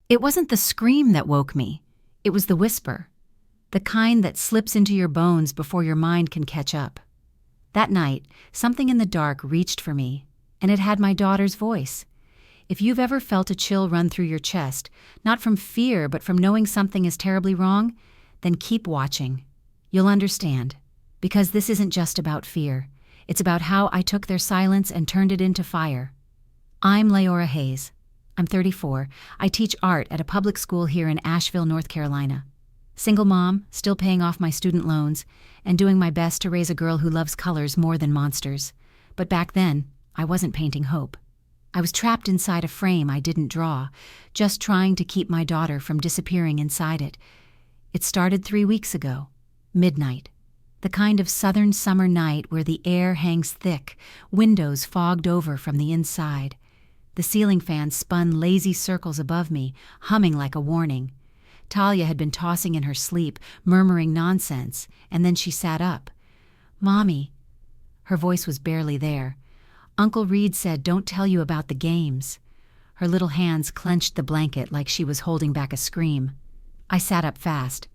It wasn't the scream that woke me. It was the whisper. The kind that slips into your bones before your mind can catch up. That night, something in the dark reached for me, and it had my daughter's voice. If you've ever felt a chill run through your chest, not from fear but from knowing something is terribly wrong, then keep watching. You'll understand. Because this isn't just about fear. It's about how I took their silence and turned it into fire. I'm Liora Hayes. I'm 34. I teach art at a public school here in Asheville, North Carolina. Single mom, still paying off my student loans, and doing my best to raise a girl who loves colors more than monsters. But back then, I wasn't painting hope. I was trapped inside a frame I didn't draw, just trying to keep my daughter from disappearing inside it. It started 3 weeks ago. Midnight. The kind of southern summer night where the air hangs thick, windows fogged over from the inside. The ceiling fan spun lazy circles above me, humming like a warning. Talia had been tossing in her sleep, murmuring nonsense, and then she sat up. "Mommy." Her voice was barely there. "Uncle Reed said don't tell you about the games." Her little hands clenched the blanket like she was holding back a scream. I sat up fast.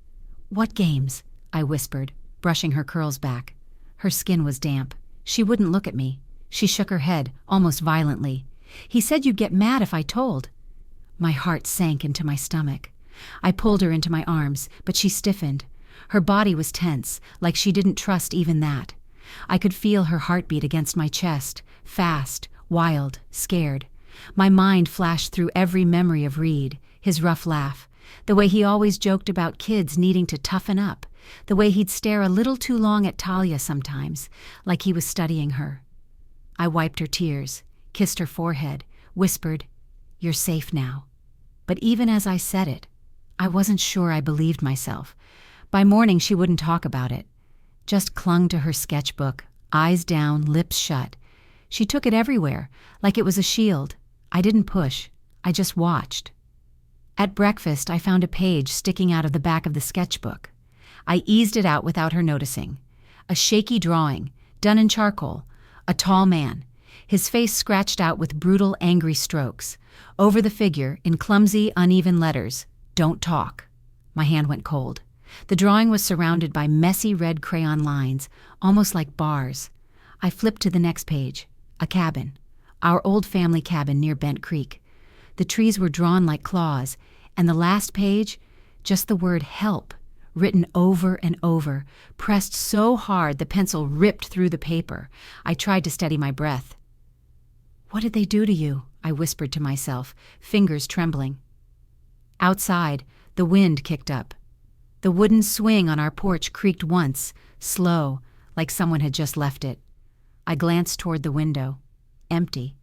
"What games?" I whispered, brushing her curls back. Her skin was damp. She wouldn't look at me. She shook her head, almost violently. "He said you'd get mad if I told." My heart sank into my stomach. I pulled her into my arms, but she stiffened. Her body was tense, like she didn't trust even that. I could feel her heartbeat against my chest, fast, wild, scared. My mind flashed through every memory of Reed, his rough laugh, the way he always joked about kids needing to toughen up, the way he'd stare a little too long at Talia sometimes, like he was studying her. I wiped her tears, kissed her forehead, whispered, "You're safe now." But even as I said it, I wasn't sure I believed myself. By morning she wouldn't talk about it. Just clung to her sketchbook, eyes down, lips shut. She took it everywhere, like it was a shield. I didn't push. I just watched. At breakfast, I found a page sticking out of the back of the sketchbook. I eased it out without her noticing. A shaky drawing, done in charcoal. A tall man, his face scratched out with brutal, angry strokes. Over the figure, in clumsy, uneven letters, "Don't talk." My hand went cold. The drawing was surrounded by messy red crayon lines, almost like bars. I flipped to the next page. A cabin. Our old family cabin near Bent Creek. The trees were drawn like claws, and the last page, just the word "help," written over and over, pressed so hard the pencil ripped through the paper. I tried to steady my breath. "What did they do to you?" I whispered to myself, fingers trembling. Outside, the wind kicked up. The wooden swing on our porch creaked once, slow, like someone had just left it. I glanced toward the window. Empty.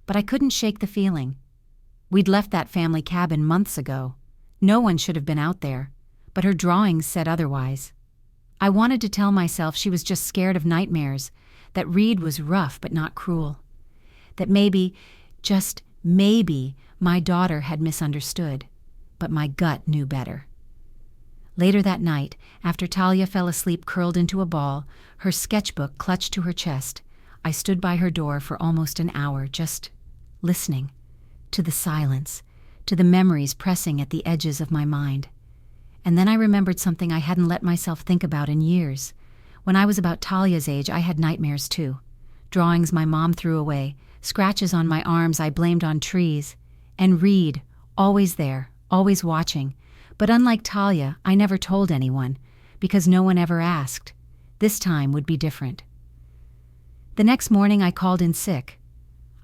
But I couldn't shake the feeling. We'd left that family cabin months ago. No one should have been out there, but her drawings said otherwise. I wanted to tell myself she was just scared of nightmares, that Reed was rough but not cruel. That maybe, just maybe, my daughter had misunderstood. But my gut knew better. Later that night, after Talia fell asleep curled into a ball, her sketchbook clutched to her chest, I stood by her door for almost an hour, just listening, to the silence, to the memories pressing at the edges of my mind. And then I remembered something I hadn't let myself think about in years. When I was about Talia's age, I had nightmares too. Drawings my mom threw away, scratches on my arms I blamed on trees, and Reed, always there, always watching. But unlike Talia, I never told anyone, because no one ever asked. This time would be different. The next morning I called in sick.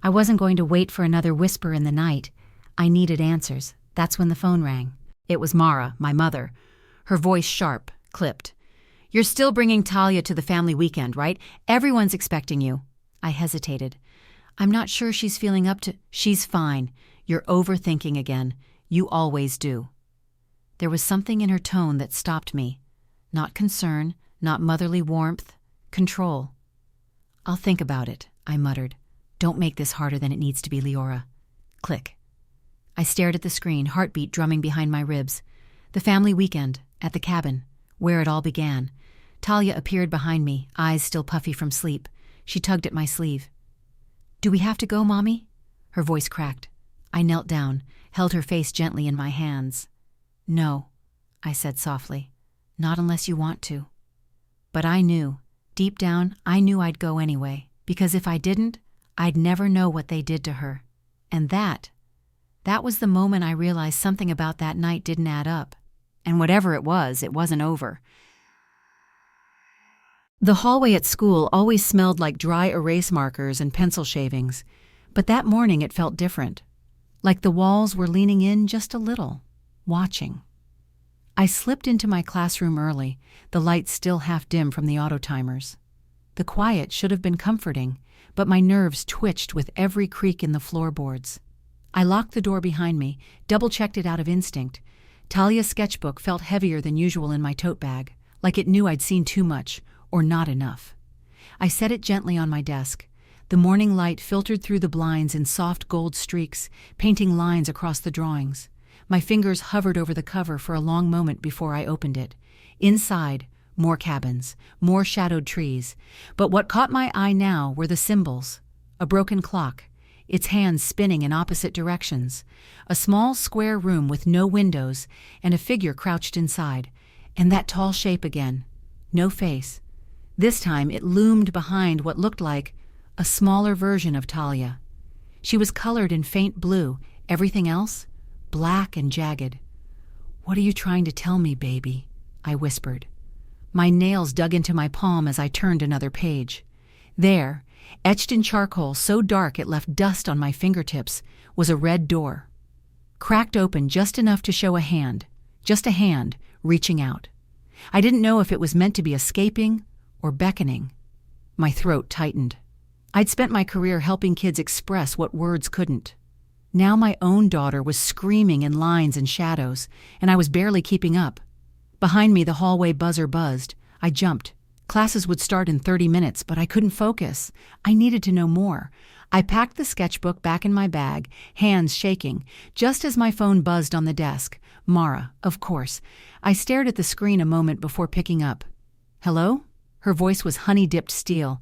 I wasn't going to wait for another whisper in the night. I needed answers. That's when the phone rang. It was Mara, my mother. Her voice sharp, clipped. "You're still bringing Talia to the family weekend, right? Everyone's expecting you." I hesitated. "I'm not sure she's feeling up to—" "She's fine. You're overthinking again. You always do." There was something in her tone that stopped me. Not concern, not motherly warmth, control. "I'll think about it," I muttered. "Don't make this harder than it needs to be, Liora." Click. I stared at the screen, heartbeat drumming behind my ribs. The family weekend, at the cabin, where it all began. Talia appeared behind me, eyes still puffy from sleep. She tugged at my sleeve. "Do we have to go, Mommy?" Her voice cracked. I knelt down, held her face gently in my hands. "No," I said softly, "not unless you want to." But I knew, deep down, I knew I'd go anyway, because if I didn't, I'd never know what they did to her. And that was the moment I realized something about that night didn't add up. And whatever it wasn't over. The hallway at school always smelled like dry erase markers and pencil shavings, but that morning it felt different. Like the walls were leaning in just a little, watching. I slipped into my classroom early, the lights still half dim from the auto timers. The quiet should have been comforting, but my nerves twitched with every creak in the floorboards. I locked the door behind me, double-checked it out of instinct. Talia's sketchbook felt heavier than usual in my tote bag, like it knew I'd seen too much, or not enough. I set it gently on my desk. The morning light filtered through the blinds in soft gold streaks, painting lines across the drawings. My fingers hovered over the cover for a long moment before I opened it. Inside, more cabins, more shadowed trees. But what caught my eye now were the symbols. A broken clock, its hands spinning in opposite directions. A small square room with no windows, and a figure crouched inside. And that tall shape again. No face. This time it loomed behind what looked like a smaller version of Talia. She was colored in faint blue, everything else black and jagged. "What are you trying to tell me, baby?" I whispered. My nails dug into my palm as I turned another page. There, etched in charcoal so dark it left dust on my fingertips, was a red door. Cracked open just enough to show a hand, just a hand, reaching out. I didn't know if it was meant to be escaping or beckoning. My throat tightened. I'd spent my career helping kids express what words couldn't. Now my own daughter was screaming in lines and shadows, and I was barely keeping up. Behind me, the hallway buzzer buzzed. I jumped. Classes would start in 30 minutes, but I couldn't focus. I needed to know more. I packed the sketchbook back in my bag, hands shaking, just as my phone buzzed on the desk. Mara, of course. I stared at the screen a moment before picking up. "Hello?" Her voice was honey-dipped steel.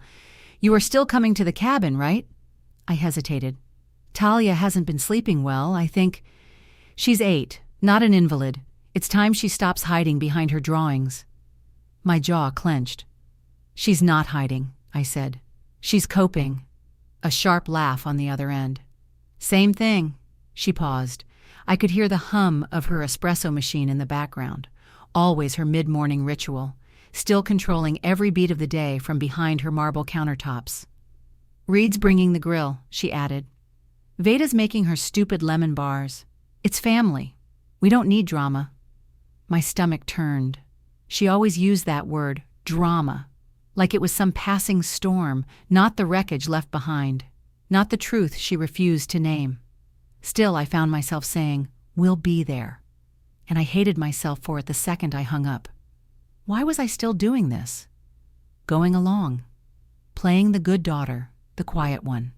"You are still coming to the cabin, right?" I hesitated. "Talia hasn't been sleeping well, I think." "She's 8, not an invalid. It's time she stops hiding behind her drawings." My jaw clenched. "She's not hiding," I said. "She's coping." A sharp laugh on the other end. "Same thing." She paused. I could hear the hum of her espresso machine in the background, always her mid-morning ritual, still controlling every beat of the day from behind her marble countertops. "Reed's bringing the grill," she added. "Veda's making her stupid lemon bars. It's family. We don't need drama." My stomach turned. She always used that word, drama, like it was some passing storm, not the wreckage left behind, not the truth she refused to name. Still, I found myself saying, "We'll be there." And I hated myself for it the second I hung up. Why was I still doing this? Going along. Playing the good daughter, the quiet one,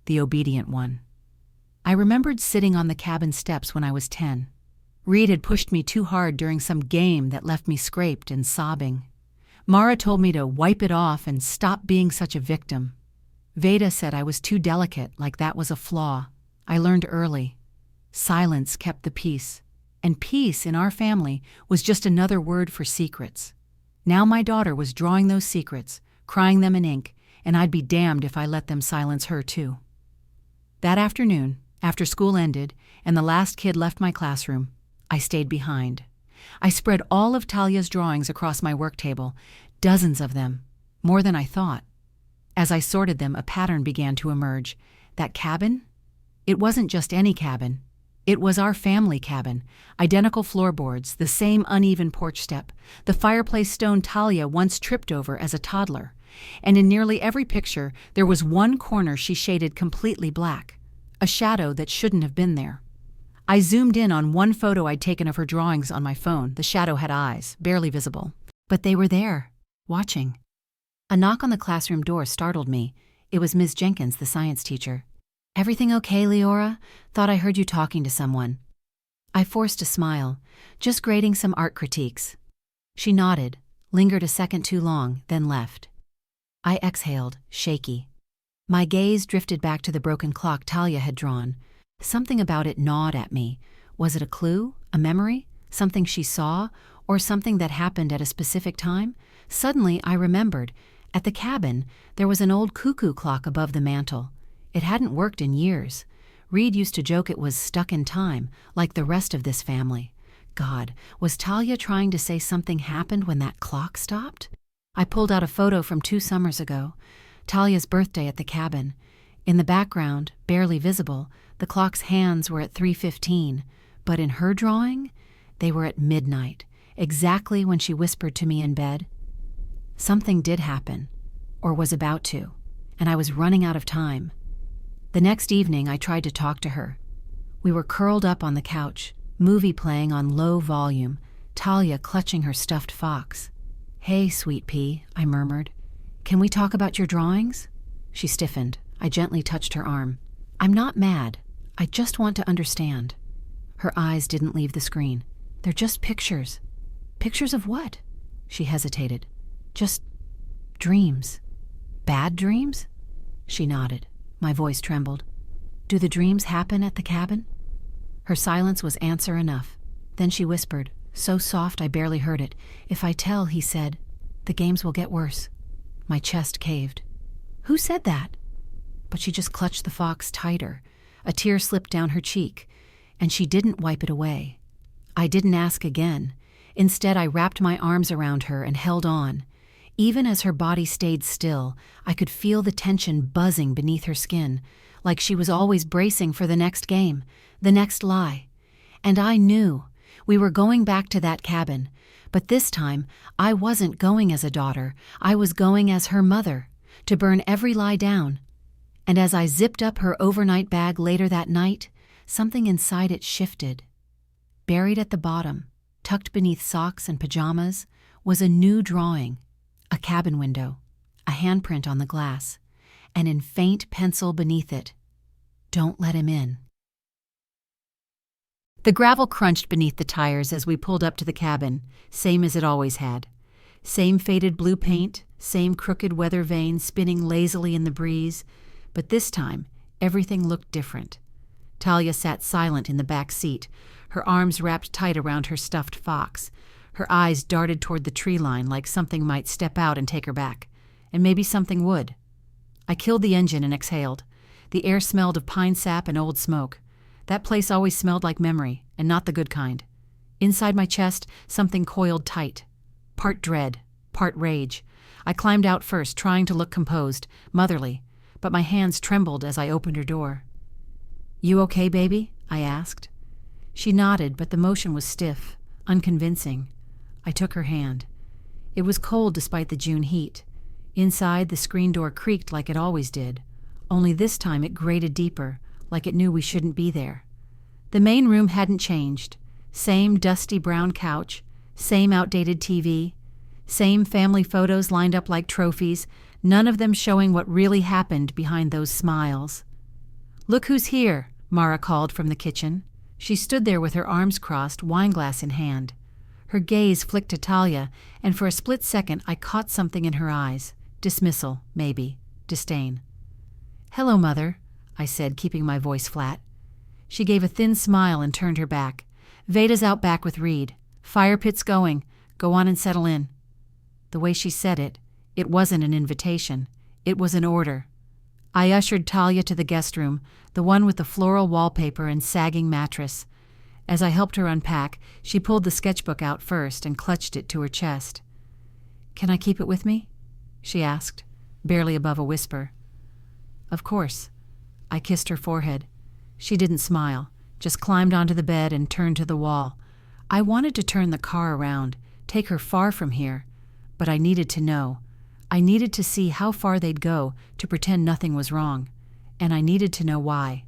the obedient one. I remembered sitting on the cabin steps when I was 10. Reed had pushed me too hard during some game that left me scraped and sobbing. Mara told me to wipe it off and stop being such a victim. Veda said I was too delicate, like that was a flaw. I learned early. Silence kept the peace. And peace in our family was just another word for secrets. Now my daughter was drawing those secrets, crying them in ink, and I'd be damned if I let them silence her too. That afternoon, after school ended and the last kid left my classroom, I stayed behind. I spread all of Talia's drawings across my work table, dozens of them, more than I thought. As I sorted them, a pattern began to emerge. That cabin? It wasn't just any cabin. It was our family cabin, identical floorboards, the same uneven porch step, the fireplace stone Talia once tripped over as a toddler. And in nearly every picture, there was one corner she shaded completely black, a shadow that shouldn't have been there. I zoomed in on one photo I'd taken of her drawings on my phone. The shadow had eyes, barely visible. But they were there, watching. A knock on the classroom door startled me. It was Ms. Jenkins, the science teacher. "Everything okay, Liora? Thought I heard you talking to someone." I forced a smile, just grading some art critiques. She nodded, lingered a second too long, then left. I exhaled, shaky. My gaze drifted back to the broken clock Talia had drawn. Something about it gnawed at me. Was it a clue? A memory? Something she saw? Or something that happened at a specific time? Suddenly, I remembered. At the cabin, there was an old cuckoo clock above the mantel. It hadn't worked in years. Reed used to joke it was stuck in time, like the rest of this family. God, was Talia trying to say something happened when that clock stopped? I pulled out a photo from 2 summers ago. Talia's birthday at the cabin. In the background, barely visible, the clock's hands were at 3:15, but in her drawing, they were at midnight, exactly when she whispered to me in bed. Something did happen, or was about to, and I was running out of time. The next evening, I tried to talk to her. We were curled up on the couch, movie playing on low volume, Talia clutching her stuffed fox. "Hey, sweet pea," I murmured. "Can we talk about your drawings?" She stiffened. I gently touched her arm. "I'm not mad. I just want to understand." Her eyes didn't leave the screen. "They're just pictures." "Pictures of what?" She hesitated. "Just dreams." "Bad dreams?" She nodded. My voice trembled. "Do the dreams happen at the cabin?" Her silence was answer enough. Then she whispered, so soft I barely heard it. "If I tell," he said, "the games will get worse." My chest caved. "Who said that?" But she just clutched the fox tighter. A tear slipped down her cheek, and she didn't wipe it away. I didn't ask again. Instead, I wrapped my arms around her and held on. Even as her body stayed still, I could feel the tension buzzing beneath her skin, like she was always bracing for the next game, the next lie. And I knew. We were going back to that cabin, but this time I wasn't going as a daughter. I was going as her mother, to burn every lie down. And as I zipped up her overnight bag later that night, something inside it shifted. Buried at the bottom, tucked beneath socks and pajamas, was a new drawing. A cabin window, a handprint on the glass, and in faint pencil beneath it, "Don't let him in." The gravel crunched beneath the tires as we pulled up to the cabin, same as it always had. Same faded blue paint, same crooked weather vane spinning lazily in the breeze, but this time everything looked different. Talia sat silent in the back seat, her arms wrapped tight around her stuffed fox. Her eyes darted toward the tree line like something might step out and take her back. And maybe something would. I killed the engine and exhaled. The air smelled of pine sap and old smoke. That place always smelled like memory, and not the good kind. Inside my chest, something coiled tight. Part dread, part rage. I climbed out first, trying to look composed, motherly, but my hands trembled as I opened her door. "You okay, baby?" I asked. She nodded, but the motion was stiff, unconvincing. I took her hand. It was cold despite the June heat. Inside, the screen door creaked like it always did, only this time it grated deeper, like it knew we shouldn't be there. The main room hadn't changed. Same dusty brown couch, same outdated TV, same family photos lined up like trophies, none of them showing what really happened behind those smiles. "Look who's here," Mara called from the kitchen. She stood there with her arms crossed, wineglass in hand. Her gaze flicked to Talia, and for a split second I caught something in her eyes. Dismissal, maybe. Disdain. "Hello, Mother," I said, keeping my voice flat. She gave a thin smile and turned her back. "Veda's out back with Reed. Fire pit's going. Go on and settle in." The way she said it, it wasn't an invitation. It was an order. I ushered Talia to the guest room, the one with the floral wallpaper and sagging mattress. As I helped her unpack, she pulled the sketchbook out first and clutched it to her chest. "Can I keep it with me?" she asked, barely above a whisper. "Of course." I kissed her forehead. She didn't smile, just climbed onto the bed and turned to the wall. I wanted to turn the car around, take her far from here, but I needed to know. I needed to see how far they'd go to pretend nothing was wrong, and I needed to know why.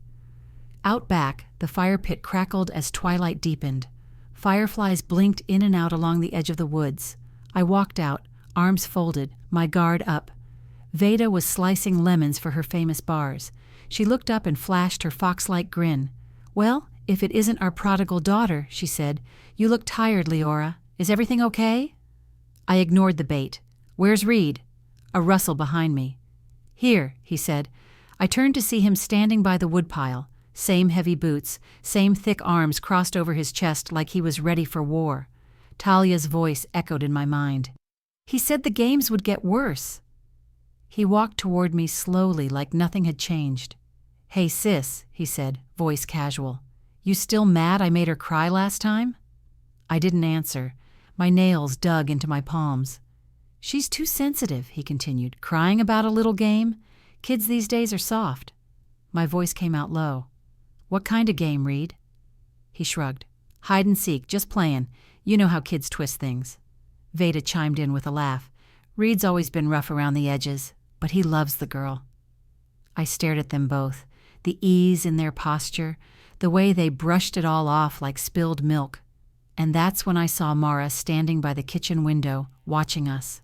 Out back, the fire pit crackled as twilight deepened. Fireflies blinked in and out along the edge of the woods. I walked out, arms folded, my guard up. Veda was slicing lemons for her famous bars. She looked up and flashed her fox-like grin. "Well, if it isn't our prodigal daughter," she said. "You look tired, Liora. Is everything okay?" I ignored the bait. "Where's Reed?" A rustle behind me. "Here," he said. I turned to see him standing by the woodpile, Same heavy boots, same thick arms crossed over his chest like he was ready for war. Talia's voice echoed in my mind. He said the games would get worse. He walked toward me slowly like nothing had changed. "Hey sis," he said, voice casual. "You still mad I made her cry last time?" I didn't answer. My nails dug into my palms. "She's too sensitive," he continued. "Crying about a little game? Kids these days are soft." My voice came out low. "What kind of game, Reed?" He shrugged. "Hide and seek, just playing. You know how kids twist things." Veda chimed in with a laugh. "Reed's always been rough around the edges, but he loves the girl." I stared at them both, the ease in their posture, the way they brushed it all off like spilled milk. And that's when I saw Mara standing by the kitchen window, watching us.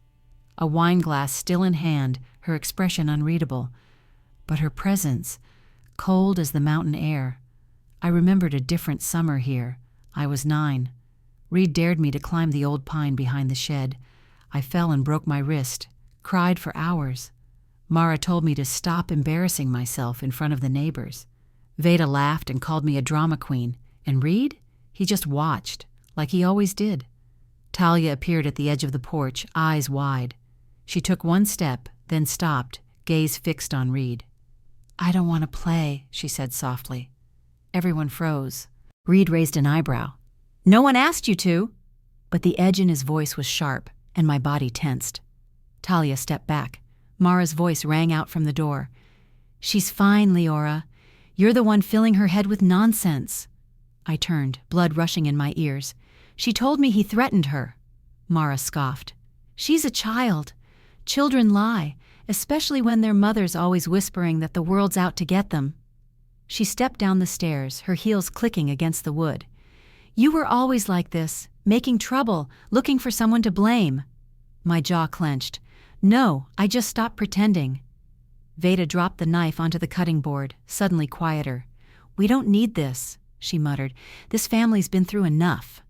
A wineglass still in hand, her expression unreadable. But her presence, cold as the mountain air. I remembered a different summer here. I was 9. Reed dared me to climb the old pine behind the shed. I fell and broke my wrist, cried for hours. Mara told me to stop embarrassing myself in front of the neighbors. Veda laughed and called me a drama queen. And Reed? He just watched, like he always did. Talia appeared at the edge of the porch, eyes wide. She took one step, then stopped, gaze fixed on Reed. "I don't want to play," she said softly. Everyone froze. Reed raised an eyebrow. "No one asked you to." But the edge in his voice was sharp, and my body tensed. Talia stepped back. Mara's voice rang out from the door. "She's fine, Liora. You're the one filling her head with nonsense." I turned, blood rushing in my ears. "She told me he threatened her." Mara scoffed. "She's a child. Children lie, especially when their mother's always whispering that the world's out to get them." She stepped down the stairs, her heels clicking against the wood. "You were always like this, making trouble, looking for someone to blame." My jaw clenched. "No, I just stopped pretending." Veda dropped the knife onto the cutting board, suddenly quieter. "We don't need this," she muttered. "This family's been through enough."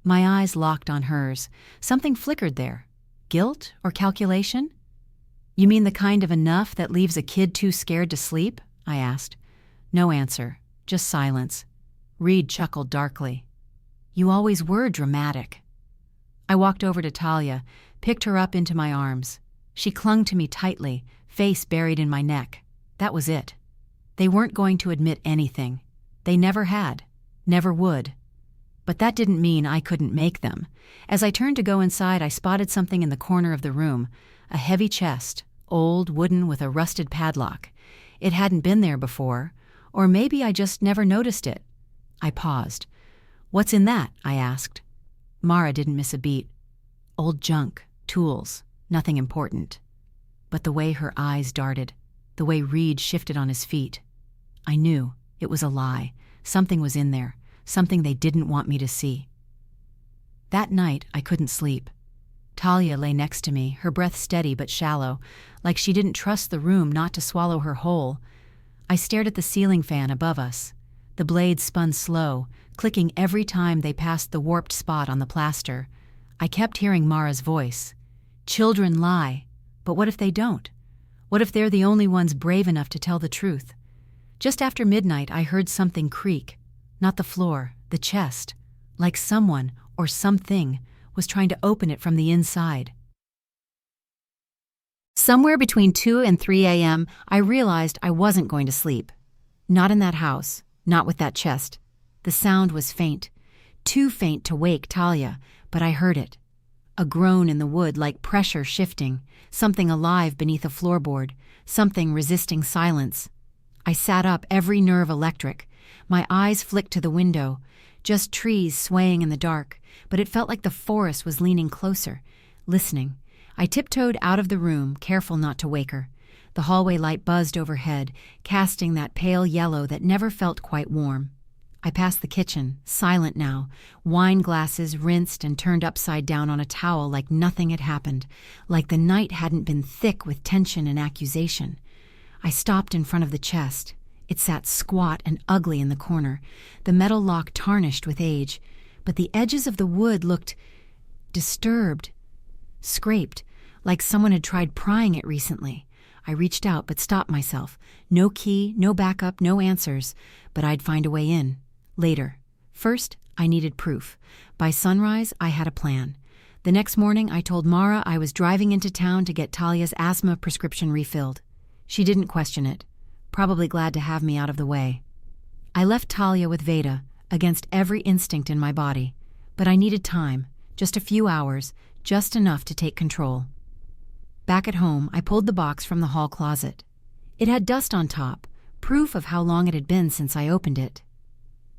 My eyes locked on hers. Something flickered there. Guilt or calculation? "You mean the kind of enough that leaves a kid too scared to sleep?" I asked. No answer, just silence. Reed chuckled darkly. "You always were dramatic." I walked over to Talia, picked her up into my arms. She clung to me tightly, face buried in my neck. That was it. They weren't going to admit anything. They never had, never would. But that didn't mean I couldn't make them. As I turned to go inside, I spotted something in the corner of the room, a heavy chest, old, wooden, with a rusted padlock. It hadn't been there before, or maybe I just never noticed it. I paused. "What's in that?" I asked. Mara didn't miss a beat. "Old junk, tools, nothing important." But the way her eyes darted, the way Reed shifted on his feet, I knew it was a lie. Something was in there, something they didn't want me to see. That night, I couldn't sleep. Talia lay next to me, her breath steady but shallow, like she didn't trust the room not to swallow her whole. I stared at the ceiling fan above us. The blades spun slow, clicking every time they passed the warped spot on the plaster. I kept hearing Mara's voice. "Children lie, but what if they don't? What if they're the only ones brave enough to tell the truth?" Just after midnight, I heard something creak. Not the floor, the chest. Like someone, or something, was trying to open it from the inside. Somewhere between 2 and 3 a.m., I realized I wasn't going to sleep. Not in that house, not with that chest. The sound was faint. Too faint to wake Talia, but I heard it. A groan in the wood like pressure shifting, something alive beneath a floorboard, something resisting silence. I sat up, every nerve electric. My eyes flicked to the window, just trees swaying in the dark, but it felt like the forest was leaning closer, listening. I tiptoed out of the room, careful not to wake her. The hallway light buzzed overhead, casting that pale yellow that never felt quite warm. I passed the kitchen, silent now, wine glasses rinsed and turned upside down on a towel like nothing had happened, like the night hadn't been thick with tension and accusation. I stopped in front of the chest. It sat squat and ugly in the corner, the metal lock tarnished with age, but the edges of the wood looked disturbed, scraped, like someone had tried prying it recently. I reached out but stopped myself. No key, no backup, no answers, but I'd find a way in. Later. First, I needed proof. By sunrise, I had a plan. The next morning, I told Mara I was driving into town to get Talia's asthma prescription refilled. She didn't question it, probably glad to have me out of the way. I left Talia with Veda, against every instinct in my body, but I needed time, just a few hours, just enough to take control. Back at home, I pulled the box from the hall closet. It had dust on top, proof of how long it had been since I opened it.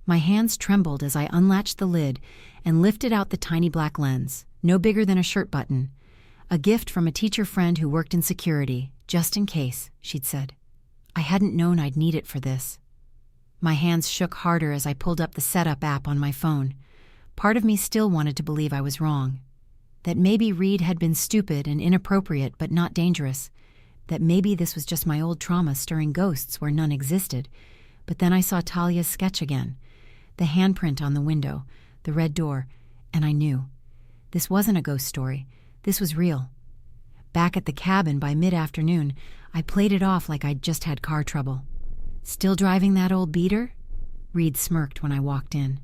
My hands trembled as I unlatched the lid and lifted out the tiny black lens, no bigger than a shirt button. A gift from a teacher friend who worked in security, just in case, she'd said. I hadn't known I'd need it for this. My hands shook harder as I pulled up the setup app on my phone. Part of me still wanted to believe I was wrong. That maybe Reed had been stupid and inappropriate but not dangerous. That maybe this was just my old trauma stirring ghosts where none existed. But then I saw Talia's sketch again. The handprint on the window, the red door, and I knew. This wasn't a ghost story. This was real. Back at the cabin by mid-afternoon, I played it off like I'd just had car trouble. Still driving that old beater? Reed smirked when I walked in.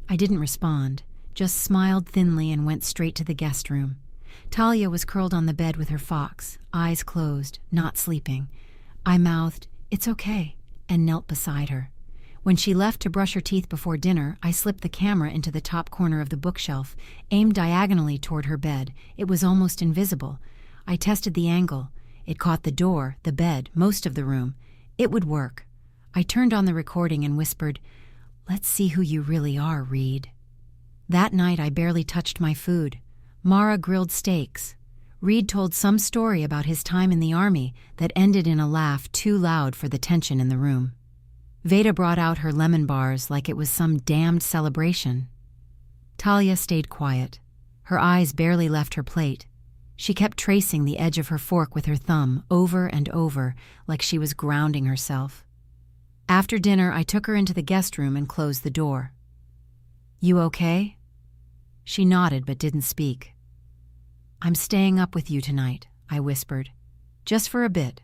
I didn't respond, just smiled thinly and went straight to the guest room. Talia was curled on the bed with her fox, eyes closed, not sleeping. I mouthed, "It's okay," and knelt beside her. When she left to brush her teeth before dinner, I slipped the camera into the top corner of the bookshelf, aimed diagonally toward her bed. It was almost invisible. I tested the angle. It caught the door, the bed, most of the room. It would work. I turned on the recording and whispered, "Let's see who you really are, Reed." That night I barely touched my food. Mara grilled steaks. Reed told some story about his time in the army that ended in a laugh too loud for the tension in the room. Veda brought out her lemon bars like it was some damned celebration. Talia stayed quiet. Her eyes barely left her plate. She kept tracing the edge of her fork with her thumb over and over like she was grounding herself. After dinner, I took her into the guest room and closed the door. "You okay?" She nodded but didn't speak. "I'm staying up with you tonight," I whispered. "Just for a bit.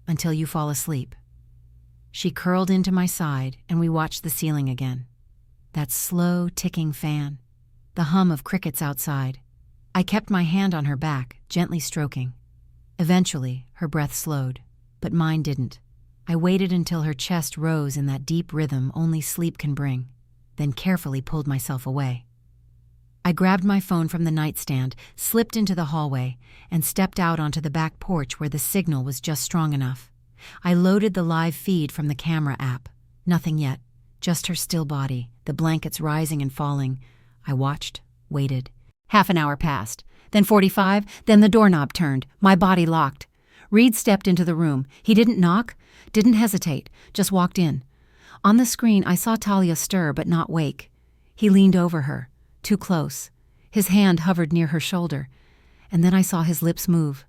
Until you fall asleep." She curled into my side and we watched the ceiling again. That slow, ticking fan. The hum of crickets outside. I kept my hand on her back, gently stroking. Eventually, her breath slowed, but mine didn't. I waited until her chest rose in that deep rhythm only sleep can bring, then carefully pulled myself away. I grabbed my phone from the nightstand, slipped into the hallway, and stepped out onto the back porch where the signal was just strong enough. I loaded the live feed from the camera app. Nothing yet, just her still body, the blankets rising and falling. I watched, waited. Half an hour passed, then 45, then the doorknob turned, my body locked. Reed stepped into the room. He didn't knock, didn't hesitate, just walked in. On the screen, I saw Talia stir but not wake. He leaned over her, too close. His hand hovered near her shoulder, and then I saw his lips move.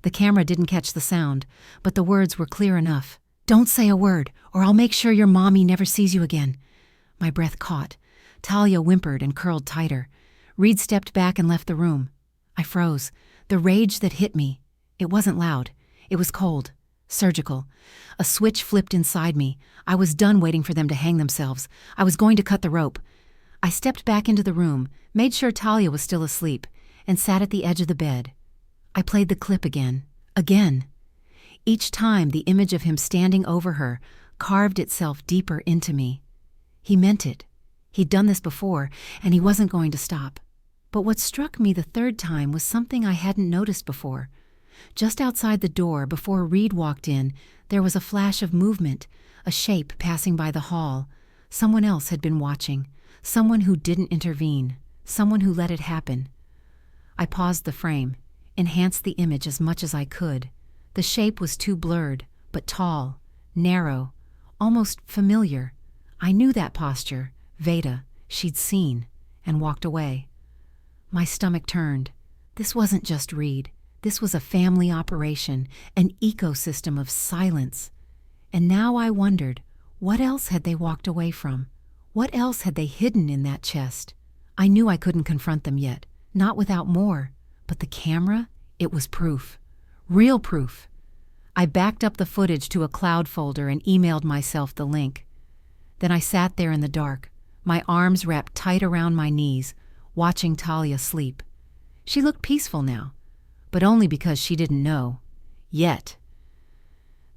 The camera didn't catch the sound, but the words were clear enough. "Don't say a word, or I'll make sure your mommy never sees you again." My breath caught. Talia whimpered and curled tighter. Reed stepped back and left the room. I froze. The rage that hit me. It wasn't loud. It was cold. Surgical. A switch flipped inside me. I was done waiting for them to hang themselves. I was going to cut the rope. I stepped back into the room, made sure Talia was still asleep, and sat at the edge of the bed. I played the clip again. Again. Each time the image of him standing over her carved itself deeper into me. He meant it. He'd done this before, and he wasn't going to stop. But what struck me the third time was something I hadn't noticed before. Just outside the door, before Reed walked in, there was a flash of movement, a shape passing by the hall. Someone else had been watching. Someone who didn't intervene. Someone who let it happen. I paused the frame, enhanced the image as much as I could. The shape was too blurred, but tall, narrow, almost familiar. I knew that posture, Veda, she'd seen, and walked away. My stomach turned. This wasn't just Reed. This was a family operation, an ecosystem of silence. And now I wondered, what else had they walked away from? What else had they hidden in that chest? I knew I couldn't confront them yet, not without more. But the camera, it was proof. Real proof. I backed up the footage to a cloud folder and emailed myself the link. Then I sat there in the dark, my arms wrapped tight around my knees, watching Talia sleep. She looked peaceful now, but only because she didn't know. Yet.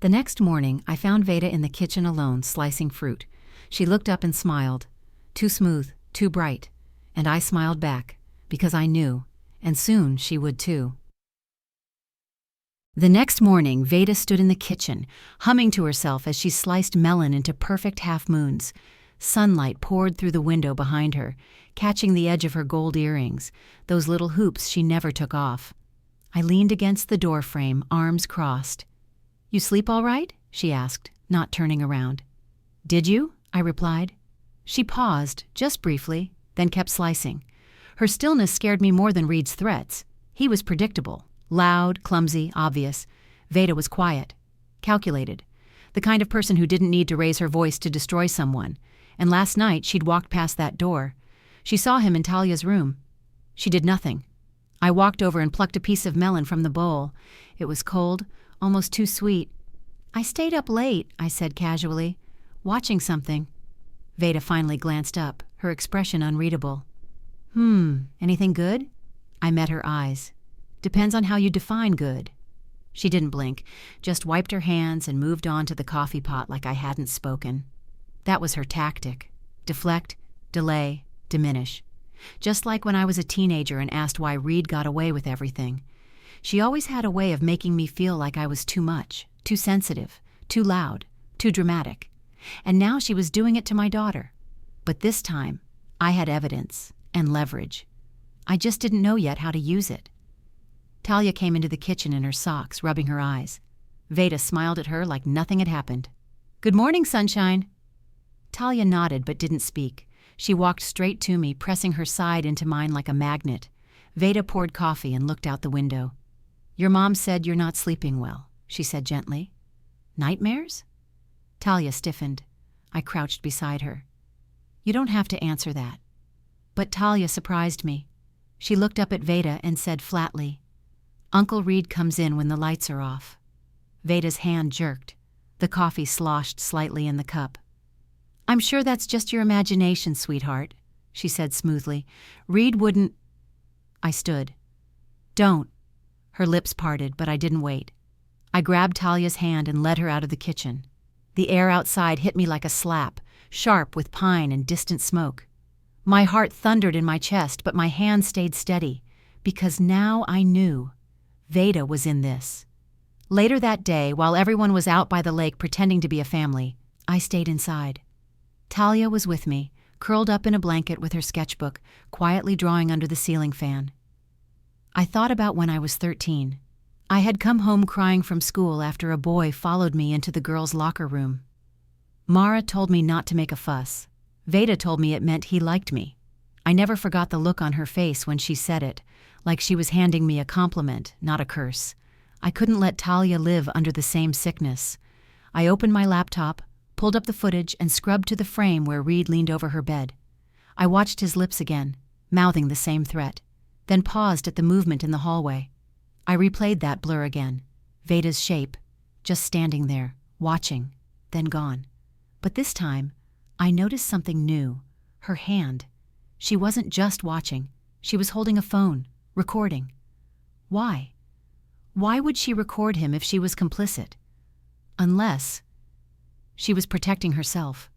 The next morning, I found Veda in the kitchen alone, slicing fruit. She looked up and smiled. Too smooth, too bright. And I smiled back, because I knew, and soon she would too. The next morning, Veda stood in the kitchen, humming to herself as she sliced melon into perfect half-moons. Sunlight poured through the window behind her, catching the edge of her gold earrings, those little hoops she never took off. I leaned against the door frame, arms crossed. "You sleep all right?" she asked, not turning around. "Did you?" I replied. She paused, just briefly, then kept slicing. Her stillness scared me more than Reed's threats. He was predictable, loud, clumsy, obvious. Veda was quiet, calculated, the kind of person who didn't need to raise her voice to destroy someone. And last night she'd walked past that door. She saw him in Talia's room. She did nothing. I walked over and plucked a piece of melon from the bowl. It was cold, almost too sweet. "I stayed up late," I said casually, "watching something." Veda finally glanced up, her expression unreadable. Anything good?" I met her eyes. "Depends on how you define good." She didn't blink, just wiped her hands and moved on to the coffee pot like I hadn't spoken. That was her tactic. Deflect, delay, diminish. Just like when I was a teenager and asked why Reed got away with everything. She always had a way of making me feel like I was too much, too sensitive, too loud, too dramatic. And now she was doing it to my daughter. But this time, I had evidence and leverage. I just didn't know yet how to use it. Talia came into the kitchen in her socks, rubbing her eyes. Veda smiled at her like nothing had happened. "Good morning, sunshine." Talia nodded but didn't speak. She walked straight to me, pressing her side into mine like a magnet. Veda poured coffee and looked out the window. "Your mom said you're not sleeping well," she said gently. "Nightmares?" Talia stiffened. I crouched beside her. "You don't have to answer that." But Talia surprised me. She looked up at Veda and said flatly, "Uncle Reed comes in when the lights are off." Veda's hand jerked. The coffee sloshed slightly in the cup. "I'm sure that's just your imagination, sweetheart," she said smoothly. "Reed wouldn't—" I stood. "Don't." Her lips parted, but I didn't wait. I grabbed Talia's hand and led her out of the kitchen. The air outside hit me like a slap, sharp with pine and distant smoke. My heart thundered in my chest, but my hand stayed steady, because now I knew Veda was in this. Later that day, while everyone was out by the lake pretending to be a family, I stayed inside. Talia was with me, curled up in a blanket with her sketchbook, quietly drawing under the ceiling fan. I thought about when I was 13. I had come home crying from school after a boy followed me into the girls' locker room. Mara told me not to make a fuss. Veda told me it meant he liked me. I never forgot the look on her face when she said it, like she was handing me a compliment, not a curse. I couldn't let Talia live under the same sickness. I opened my laptop, pulled up the footage, and scrubbed to the frame where Reed leaned over her bed. I watched his lips again, mouthing the same threat, then paused at the movement in the hallway. I replayed that blur again, Veda's shape, just standing there, watching, then gone. But this time, I noticed something new, her hand. She wasn't just watching, she was holding a phone, recording. Why? Why would she record him if she was complicit? Unless she was protecting herself.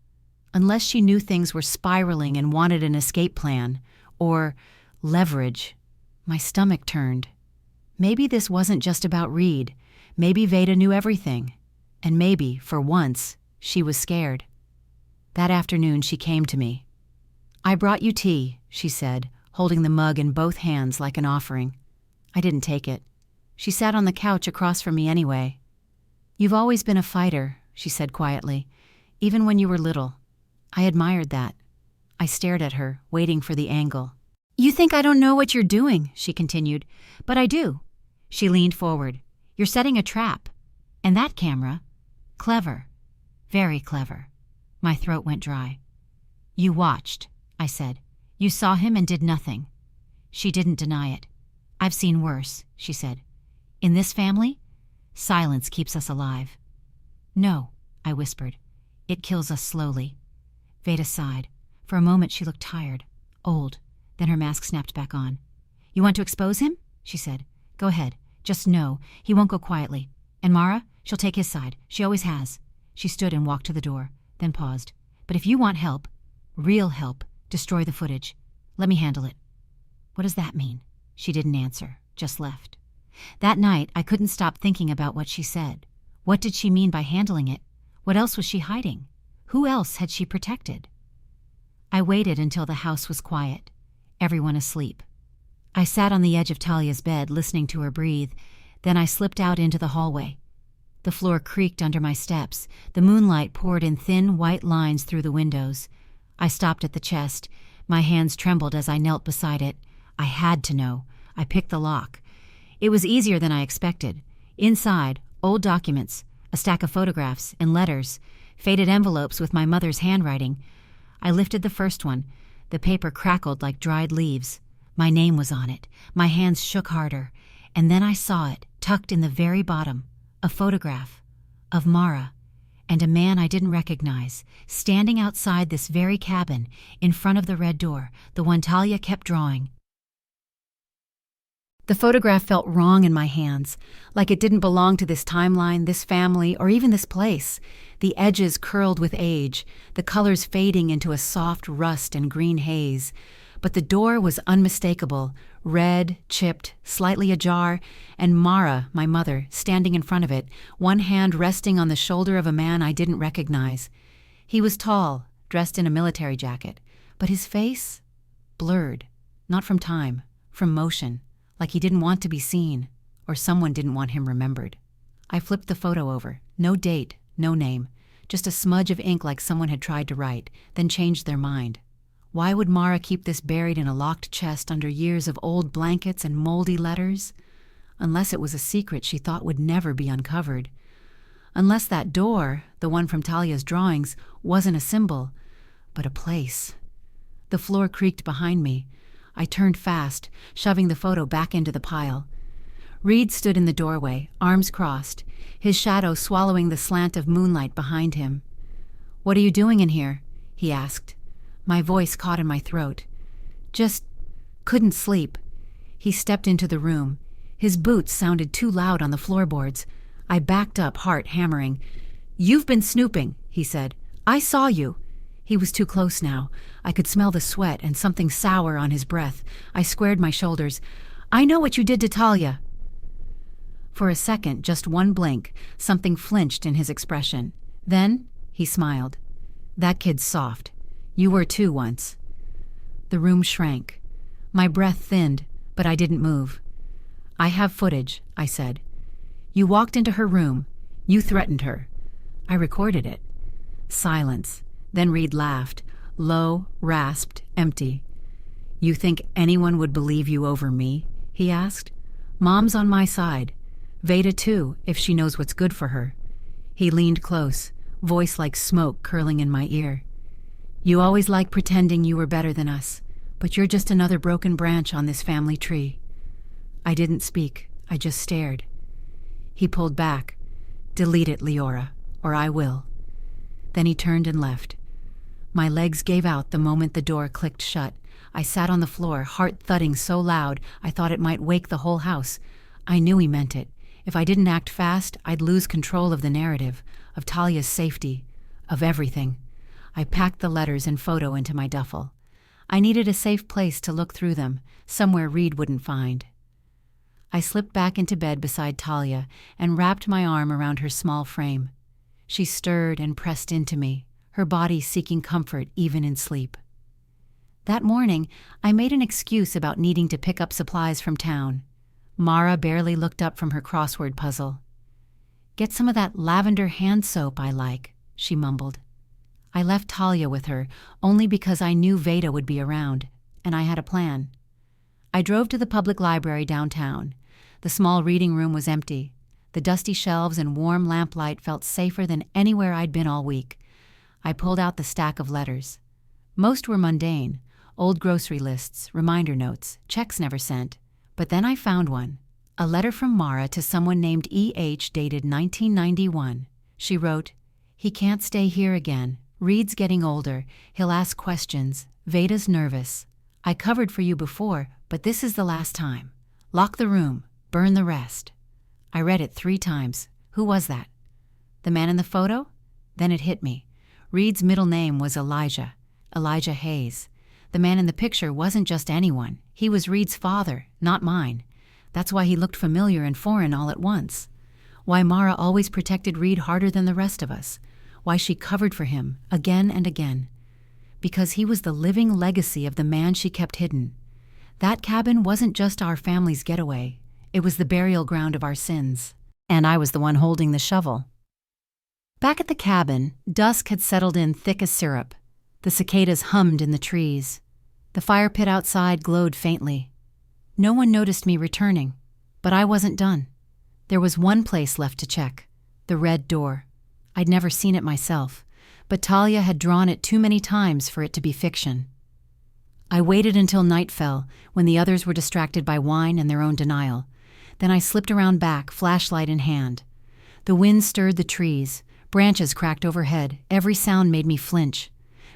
Unless she knew things were spiraling and wanted an escape plan, or leverage. My stomach turned. Maybe this wasn't just about Reed. Maybe Veda knew everything. And maybe, for once, she was scared. That afternoon she came to me. "I brought you tea," she said, holding the mug in both hands like an offering. I didn't take it. She sat on the couch across from me anyway. "You've always been a fighter," she said quietly, "even when you were little. I admired that." I stared at her, waiting for the angle. "You think I don't know what you're doing," she continued, "but I do." She leaned forward. "You're setting a trap. And that camera, clever. Very clever." My throat went dry. "You watched," I said. "You saw him and did nothing." She didn't deny it. "I've seen worse," she said. "In this family, Silence keeps us alive. No, I whispered. It kills us slowly. Veda sighed. For a moment she looked tired, old. Then her mask snapped back on. You want to expose him? She said. Go ahead. Just know, he won't go quietly. And Mara, she'll take his side. She always has. She stood and walked to the door, then paused. But if you want help, real help, destroy the footage. Let me handle it. What does that mean? She didn't answer, just left. That night, I couldn't stop thinking about what she said. What did she mean by handling it? What else was she hiding? Who else had she protected? I waited until the house was quiet, everyone asleep. I sat on the edge of Talia's bed, listening to her breathe. Then I slipped out into the hallway. The floor creaked under my steps. The moonlight poured in thin, white lines through the windows. I stopped at the chest. My hands trembled as I knelt beside it. I had to know. I picked the lock. It was easier than I expected. Inside, old documents, a stack of photographs and letters, faded envelopes with my mother's handwriting. I lifted the first one. The paper crackled like dried leaves. My name was on it. My hands shook harder. And then I saw it, tucked in the very bottom, a photograph of Mara and a man I didn't recognize, standing outside this very cabin, in front of the red door, the one Talia kept drawing. The photograph felt wrong in my hands, like it didn't belong to this timeline, this family, or even this place. The edges curled with age, the colors fading into a soft rust and green haze. But the door was unmistakable, red, chipped, slightly ajar, and Mara, my mother, standing in front of it, one hand resting on the shoulder of a man I didn't recognize. He was tall, dressed in a military jacket, but his face? Blurred, not from time, from motion, like he didn't want to be seen, or someone didn't want him remembered. I flipped the photo over. No date, no name, just a smudge of ink like someone had tried to write, then changed their mind. Why would Mara keep this buried in a locked chest under years of old blankets and moldy letters? Unless it was a secret she thought would never be uncovered. Unless that door, the one from Talia's drawings, wasn't a symbol, but a place. The floor creaked behind me. I turned fast, shoving the photo back into the pile. Reed stood in the doorway, arms crossed, his shadow swallowing the slant of moonlight behind him. "What are you doing in here?" he asked. My voice caught in my throat. Just couldn't sleep. He stepped into the room. His boots sounded too loud on the floorboards. I backed up, heart hammering. "You've been snooping," he said. "I saw you." He was too close now. I could smell the sweat and something sour on his breath. I squared my shoulders. "I know what you did to Talia." For a second, just one blink, something flinched in his expression. Then he smiled. "That kid's soft. You were too once." The room shrank. My breath thinned, but I didn't move. "I have footage," I said. "You walked into her room. You threatened her. I recorded it." Silence. Then Reed laughed, low, rasped, empty. "You think anyone would believe you over me?" he asked. "Mom's on my side. Veda too, if she knows what's good for her." He leaned close, voice like smoke curling in my ear. "You always like pretending you were better than us, but you're just another broken branch on this family tree." I didn't speak. I just stared. He pulled back. "Delete it, Liora, or I will." Then he turned and left. My legs gave out the moment the door clicked shut. I sat on the floor, heart thudding so loud I thought it might wake the whole house. I knew he meant it. If I didn't act fast, I'd lose control of the narrative, of Talia's safety, of everything. I packed the letters and photo into my duffel. I needed a safe place to look through them, somewhere Reed wouldn't find. I slipped back into bed beside Talia and wrapped my arm around her small frame. She stirred and pressed into me, her body seeking comfort even in sleep. That morning, I made an excuse about needing to pick up supplies from town. Mara barely looked up from her crossword puzzle. "Get some of that lavender hand soap I like," she mumbled. I left Talia with her, only because I knew Veda would be around, and I had a plan. I drove to the public library downtown. The small reading room was empty. The dusty shelves and warm lamplight felt safer than anywhere I'd been all week. I pulled out the stack of letters. Most were mundane, old grocery lists, reminder notes, checks never sent. But then I found one, A letter from Mara to someone named E.H. dated 1991. She wrote, "He can't stay here again. Reed's getting older. He'll ask questions. Veda's nervous. I covered for you before, but this is the last time. Lock the room. Burn the rest." I read it 3 times. Who was that? The man in the photo? Then it hit me. Reed's middle name was Elijah Hayes. The man in the picture wasn't just anyone. He was Reed's father, not mine. That's why he looked familiar and foreign all at once. Why Mara always protected Reed harder than the rest of us. Why she covered for him, again and again. Because he was the living legacy of the man she kept hidden. That cabin wasn't just our family's getaway. It was the burial ground of our sins. And I was the one holding the shovel. Back at the cabin, dusk had settled in thick as syrup. The cicadas hummed in the trees. The fire pit outside glowed faintly. No one noticed me returning, but I wasn't done. There was one place left to check, the red door. I'd never seen it myself, but Talia had drawn it too many times for it to be fiction. I waited until night fell, when the others were distracted by wine and their own denial. Then I slipped around back, flashlight in hand. The wind stirred the trees, branches cracked overhead, every sound made me flinch.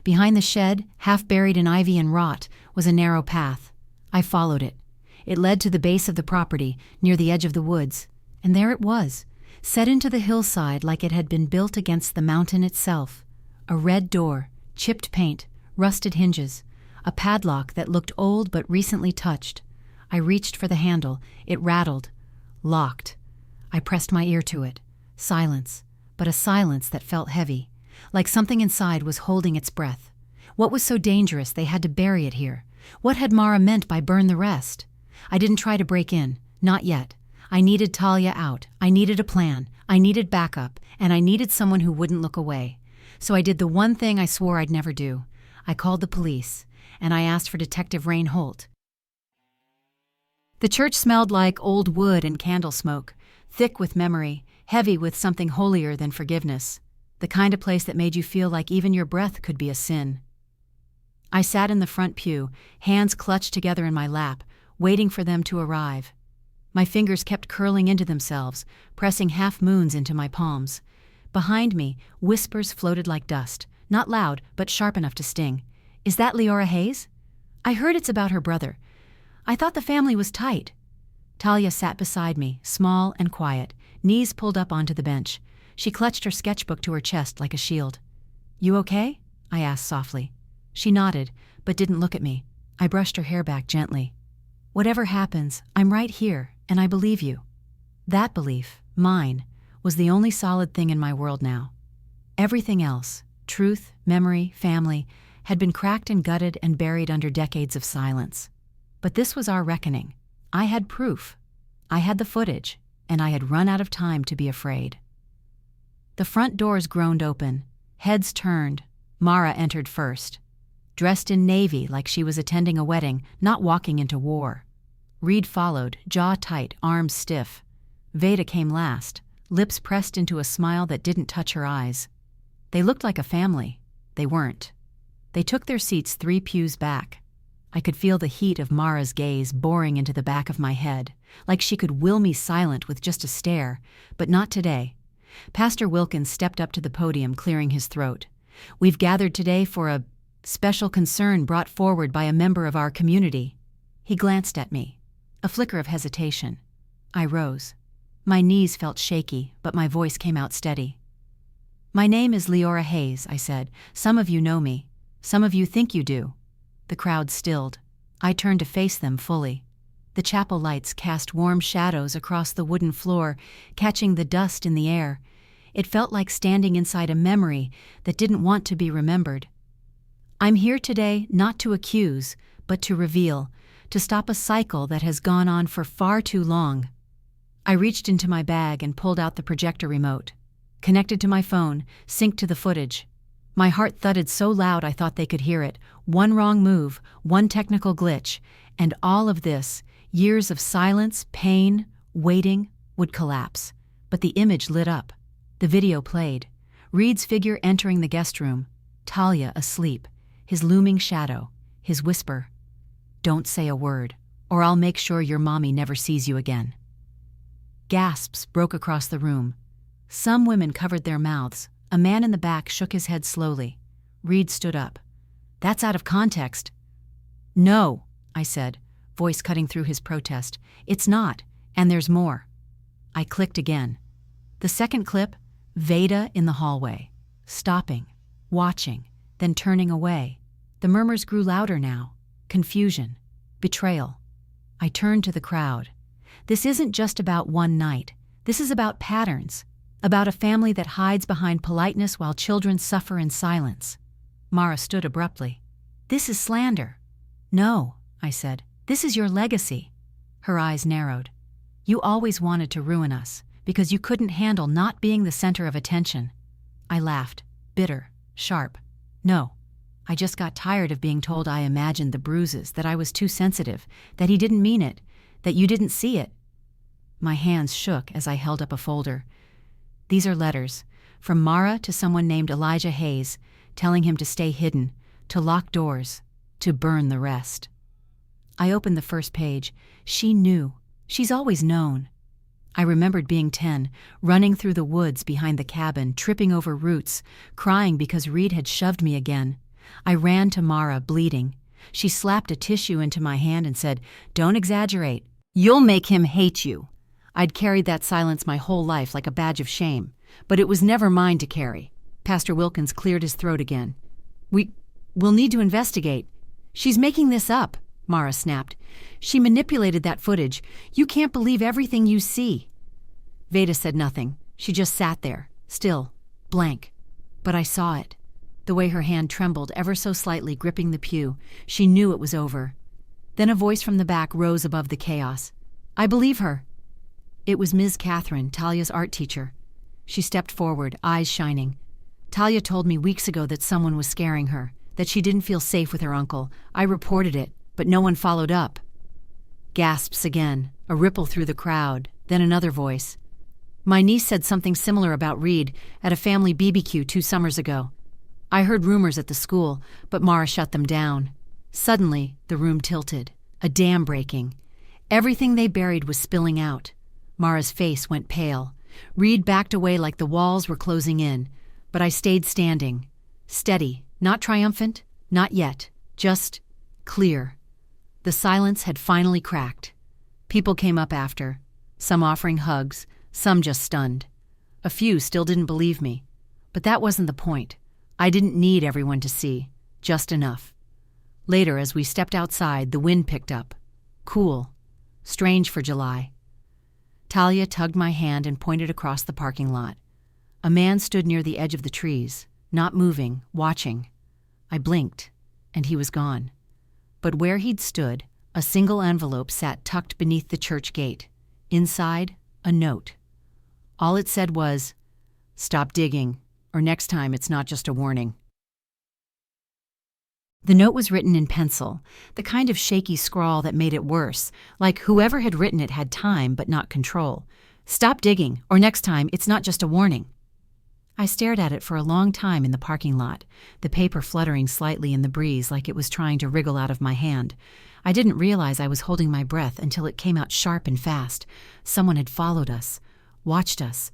Behind the shed, half buried in ivy and rot, was a narrow path. I followed it. It led to the base of the property, near the edge of the woods. And there it was, set into the hillside like it had been built against the mountain itself. A red door, chipped paint, rusted hinges, a padlock that looked old but recently touched. I reached for the handle. It rattled. Locked. I pressed my ear to it. Silence, but a silence that felt heavy, like something inside was holding its breath. What was so dangerous they had to bury it here? What had Mara meant by burn the rest? I didn't try to break in. Not yet. I needed Talia out. I needed a plan. I needed backup. And I needed someone who wouldn't look away. So I did the one thing I swore I'd never do. I called the police, and I asked for Detective Rain Holt. The church smelled like old wood and candle smoke, thick with memory, heavy with something holier than forgiveness, the kind of place that made you feel like even your breath could be a sin. I sat in the front pew, hands clutched together in my lap, waiting for them to arrive. My fingers kept curling into themselves, pressing half-moons into my palms. Behind me, whispers floated like dust, not loud, but sharp enough to sting. "Is that Liora Hayes? I heard it's about her brother. I thought the family was tight." Talia sat beside me, small and quiet, knees pulled up onto the bench. She clutched her sketchbook to her chest like a shield. "You okay?" I asked softly. She nodded, but didn't look at me. I brushed her hair back gently. "Whatever happens, I'm right here, and I believe you." That belief, mine, was the only solid thing in my world now. Everything else, truth, memory, family, had been cracked and gutted and buried under decades of silence. But this was our reckoning. I had proof. I had the footage, and I had run out of time to be afraid. The front doors groaned open. Heads turned. Mara entered first. Dressed in navy like she was attending a wedding, not walking into war. Reed followed, jaw tight, arms stiff. Veda came last, lips pressed into a smile that didn't touch her eyes. They looked like a family. They weren't. They took their seats 3 pews back. I could feel the heat of Mara's gaze boring into the back of my head, like she could will me silent with just a stare, but not today. Pastor Wilkins stepped up to the podium, clearing his throat. "We've gathered today for a special concern brought forward by a member of our community." He glanced at me. A flicker of hesitation. I rose. My knees felt shaky, but my voice came out steady. "My name is Liora Hayes," I said. "Some of you know me. Some of you think you do." The crowd stilled. I turned to face them fully. The chapel lights cast warm shadows across the wooden floor, catching the dust in the air. It felt like standing inside a memory that didn't want to be remembered. "I'm here today not to accuse, but to reveal, to stop a cycle that has gone on for far too long." I reached into my bag and pulled out the projector remote. Connected to my phone, synced to the footage. My heart thudded so loud I thought they could hear it. One wrong move, one technical glitch, and all of this, years of silence, pain, waiting, would collapse. But the image lit up. The video played. Reed's figure entering the guest room. Talia asleep. His looming shadow. His whisper. "Don't say a word, or I'll make sure your mommy never sees you again." Gasps broke across the room. Some women covered their mouths. A man in the back shook his head slowly. Reed stood up. "That's out of context." "No," I said, voice cutting through his protest. "It's not, and there's more." I clicked again. The second clip, Veda in the hallway, stopping, watching, then turning away. The murmurs grew louder now. Confusion. Betrayal. I turned to the crowd. This isn't just about one night. This is about patterns. About a family that hides behind politeness while children suffer in silence. Mara stood abruptly. "This is slander." "No," I said. "This is your legacy." Her eyes narrowed. "You always wanted to ruin us, because you couldn't handle not being the center of attention." I laughed, bitter, sharp. "No. I just got tired of being told I imagined the bruises, that I was too sensitive, that he didn't mean it, that you didn't see it." My hands shook as I held up a folder. "These are letters, from Mara to someone named Elijah Hayes, telling him to stay hidden, to lock doors, to burn the rest." I opened the first page. She knew. She's always known. I remembered being 10, running through the woods behind the cabin, tripping over roots, crying because Reed had shoved me again. I ran to Mara, bleeding. She slapped a tissue into my hand and said, "Don't exaggerate. You'll make him hate you." I'd carried that silence my whole life like a badge of shame, but it was never mine to carry. Pastor Wilkins cleared his throat again. We'll need to investigate." "She's making this up," Mara snapped. "She manipulated that footage. You can't believe everything you see." Veda said nothing. She just sat there, still, blank. But I saw it. The way her hand trembled ever so slightly, gripping the pew. She knew it was over. Then a voice from the back rose above the chaos. "I believe her." It was Ms. Catherine, Talia's art teacher. She stepped forward, eyes shining. "Talia told me weeks ago that someone was scaring her, that she didn't feel safe with her uncle. I reported it, but no one followed up." Gasps again, a ripple through the crowd, then another voice. "My niece said something similar about Reed at a family BBQ 2 summers ago. I heard rumors at the school, but Mara shut them down." Suddenly, the room tilted, a dam breaking. Everything they buried was spilling out. Mara's face went pale. Reed backed away like the walls were closing in, but I stayed standing. Steady, not triumphant, not yet, just clear. The silence had finally cracked. People came up after, some offering hugs, some just stunned. A few still didn't believe me, but that wasn't the point. I didn't need everyone to see, just enough. Later, as we stepped outside, the wind picked up. Cool. Strange for July. Talia tugged my hand and pointed across the parking lot. A man stood near the edge of the trees, not moving, watching. I blinked, and he was gone. But where he'd stood, a single envelope sat tucked beneath the church gate. Inside, a note. All it said was, "Stop digging, or next time it's not just a warning." The note was written in pencil, the kind of shaky scrawl that made it worse, like whoever had written it had time but not control. "Stop digging, or next time it's not just a warning." I stared at it for a long time in the parking lot, the paper fluttering slightly in the breeze like it was trying to wriggle out of my hand. I didn't realize I was holding my breath until it came out sharp and fast. Someone had followed us, watched us,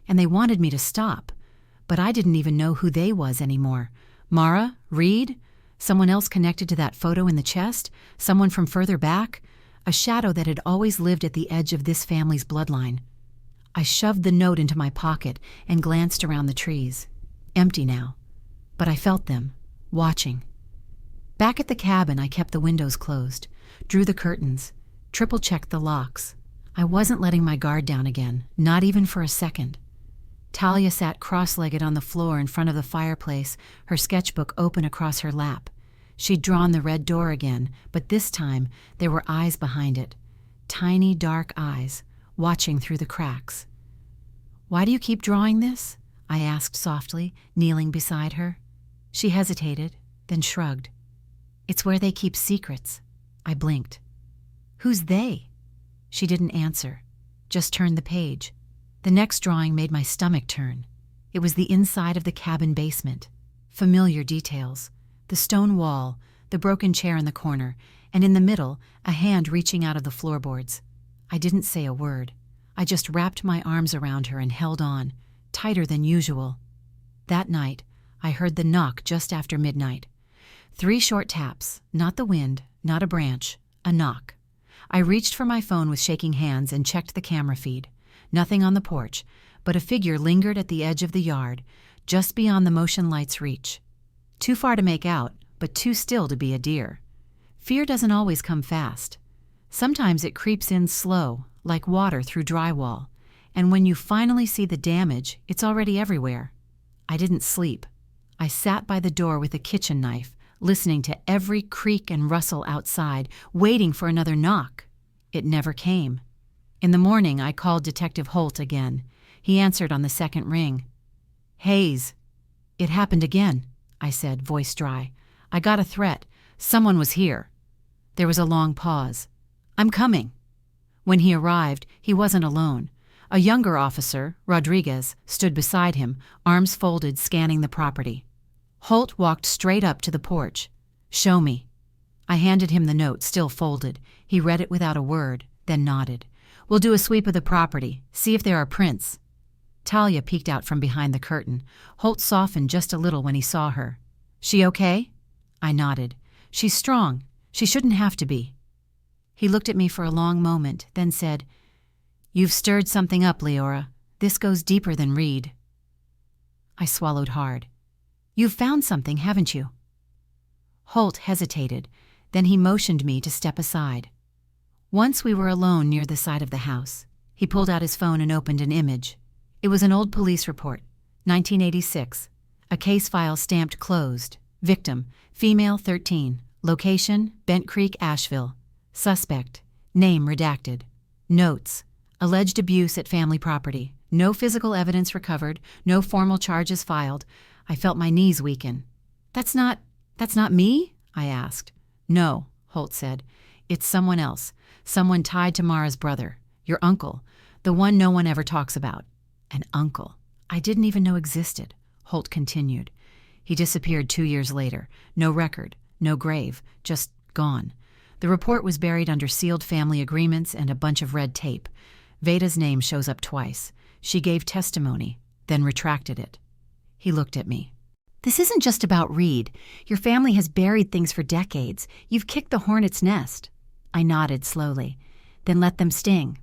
and they wanted me to stop. But I didn't even know who they was anymore. Mara? Reed? Someone else connected to that photo in the chest? Someone from further back? A shadow that had always lived at the edge of this family's bloodline. I shoved the note into my pocket and glanced around the trees. Empty now. But I felt them, watching. Back at the cabin, I kept the windows closed, drew the curtains, triple-checked the locks. I wasn't letting my guard down again, not even for a second. Talia sat cross-legged on the floor in front of the fireplace, her sketchbook open across her lap. She'd drawn the red door again, but this time there were eyes behind it. Tiny, dark eyes, watching through the cracks. "Why do you keep drawing this?" I asked softly, kneeling beside her. She hesitated, then shrugged. "It's where they keep secrets." I blinked. "Who's they?" She didn't answer, just turned the page. The next drawing made my stomach turn. It was the inside of the cabin basement. Familiar details. The stone wall, the broken chair in the corner, and in the middle, a hand reaching out of the floorboards. I didn't say a word. I just wrapped my arms around her and held on, tighter than usual. That night, I heard the knock just after midnight. 3 short taps, not the wind, not a branch, a knock. I reached for my phone with shaking hands and checked the camera feed. Nothing on the porch, but a figure lingered at the edge of the yard, just beyond the motion light's reach. Too far to make out, but too still to be a deer. Fear doesn't always come fast. Sometimes it creeps in slow, like water through drywall, and when you finally see the damage, it's already everywhere. I didn't sleep. I sat by the door with a kitchen knife, listening to every creak and rustle outside, waiting for another knock. It never came. In the morning, I called Detective Holt again. He answered on the second ring. "Hayes." "It happened again," I said, voice dry. "I got a threat. Someone was here." There was a long pause. "I'm coming." When he arrived, he wasn't alone. A younger officer, Rodriguez, stood beside him, arms folded, scanning the property. Holt walked straight up to the porch. "Show me." I handed him the note, still folded. He read it without a word, then nodded. "We'll do a sweep of the property, see if there are prints." Talia peeked out from behind the curtain. Holt softened just a little when he saw her. "She okay?" I nodded. "She's strong. She shouldn't have to be." He looked at me for a long moment, then said, "You've stirred something up, Liora. This goes deeper than Reed." I swallowed hard. "You've found something, haven't you?" Holt hesitated, then he motioned me to step aside. Once we were alone near the side of the house. He pulled out his phone and opened an image. It was an old police report, 1986. A case file stamped closed. Victim, female 13. Location, Bent Creek, Asheville. Suspect, name redacted. Notes, alleged abuse at family property. No physical evidence recovered, no formal charges filed. I felt my knees weaken. That's not me?" I asked. "No," Holt said. "It's someone else. Someone tied to Mara's brother. Your uncle. The one no one ever talks about." An uncle I didn't even know existed, Holt continued. He disappeared 2 years later. No record, no grave, just gone. The report was buried under sealed family agreements and a bunch of red tape. Veda's name shows up twice. She gave testimony, then retracted it. He looked at me. "This isn't just about Reed. Your family has buried things for decades. You've kicked the hornet's nest." I nodded slowly, then let them sting.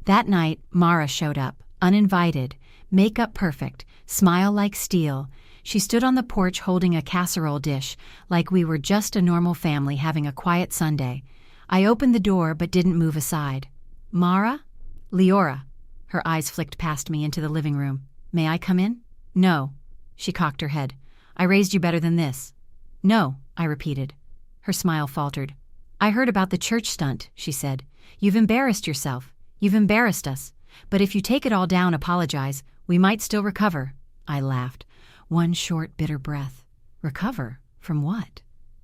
That night, Mara showed up, uninvited, makeup perfect, smile like steel. She stood on the porch holding a casserole dish, like we were just a normal family having a quiet Sunday. I opened the door but didn't move aside. "Mara?" "Liora." Her eyes flicked past me into the living room. "May I come in?" "No." She cocked her head. "I raised you better than this." "No," I repeated. Her smile faltered. "I heard about the church stunt," she said. "You've embarrassed yourself. You've embarrassed us. But if you take it all down, apologize, we might still recover." I laughed. One short, bitter breath. "Recover? From what?"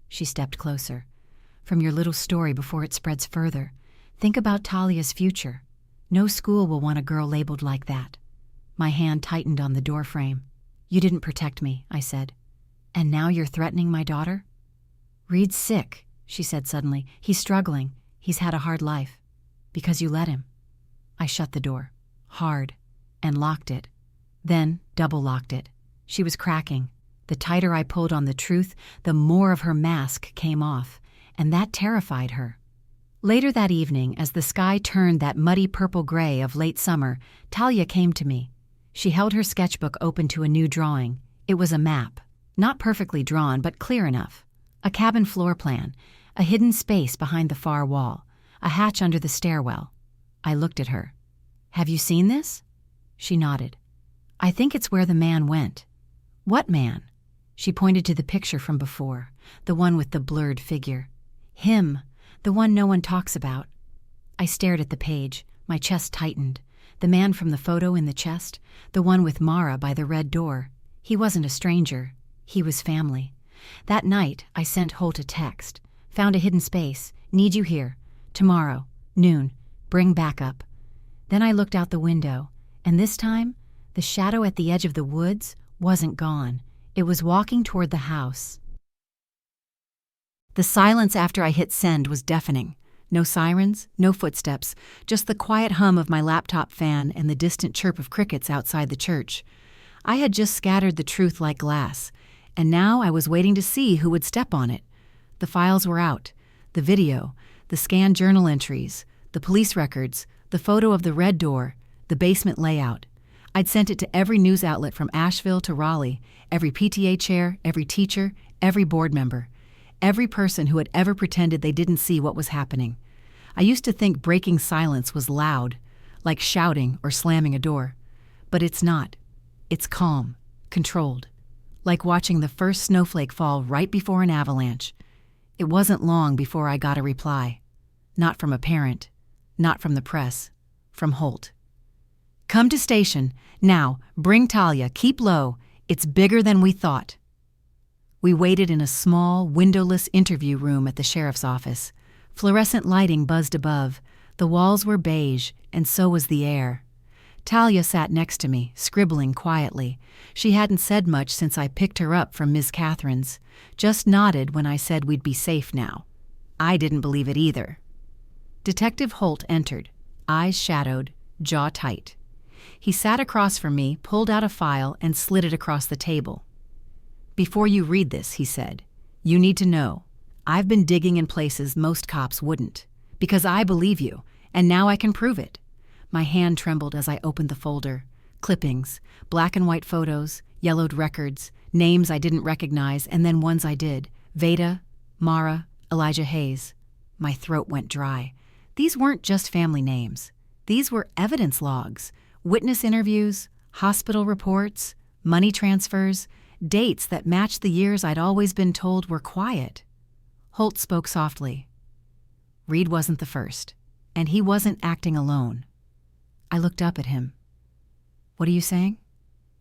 She stepped closer. "From your little story before it spreads further. Think about Talia's future. No school will want a girl labeled like that." My hand tightened on the door frame. "You didn't protect me," I said. "And now you're threatening my daughter?" "Reed's sick," she said suddenly. "He's struggling. He's had a hard life. Because you let him." I shut the door, hard, and locked it. Then double-locked it. She was cracking. The tighter I pulled on the truth, the more of her mask came off, and that terrified her. Later that evening, as the sky turned that muddy purple-gray of late summer, Talia came to me. She held her sketchbook open to a new drawing. It was a map. Not perfectly drawn, but clear enough. A cabin floor plan, a hidden space behind the far wall, a hatch under the stairwell. I looked at her. "Have you seen this?" She nodded. "I think it's where the man went." "What man?" She pointed to the picture from before, the one with the blurred figure. "Him, the one no one talks about." I stared at the page. My chest tightened. The man from the photo in the chest, the one with Mara by the red door. He wasn't a stranger. He was family. That night, I sent Holt a text. "Found a hidden space. Need you here. Tomorrow, noon. Bring backup." Then I looked out the window, and this time, the shadow at the edge of the woods wasn't gone. It was walking toward the house. The silence after I hit send was deafening. No sirens, no footsteps, just the quiet hum of my laptop fan and the distant chirp of crickets outside the church. I had just scattered the truth like glass, and now I was waiting to see who would step on it. The files were out. The video, the scanned journal entries, the police records, the photo of the red door, the basement layout. I'd sent it to every news outlet from Asheville to Raleigh, every PTA chair, every teacher, every board member, every person who had ever pretended they didn't see what was happening. I used to think breaking silence was loud, like shouting or slamming a door. But it's not. It's calm, controlled, like watching the first snowflake fall right before an avalanche. It wasn't long before I got a reply. Not from a parent, not from the press, from Holt. "Come to station. Now, bring Talia. Keep low. It's bigger than we thought." We waited in a small, windowless interview room at the sheriff's office. Fluorescent lighting buzzed above. The walls were beige, and so was the air. Talia sat next to me, scribbling quietly. She hadn't said much since I picked her up from Ms. Catherine's, just nodded when I said we'd be safe now. I didn't believe it either. Detective Holt entered, eyes shadowed, jaw tight. He sat across from me, pulled out a file, and slid it across the table. "Before you read this," he said, "you need to know, I've been digging in places most cops wouldn't, because I believe you, and now I can prove it." My hand trembled as I opened the folder. Clippings, black and white photos, yellowed records, names I didn't recognize, and then ones I did. Veda, Mara, Elijah Hayes. My throat went dry. These weren't just family names. These were evidence logs, witness interviews, hospital reports, money transfers, dates that matched the years I'd always been told were quiet. Holt spoke softly. Reed wasn't the first, and he wasn't acting alone. I looked up at him. "What are you saying?"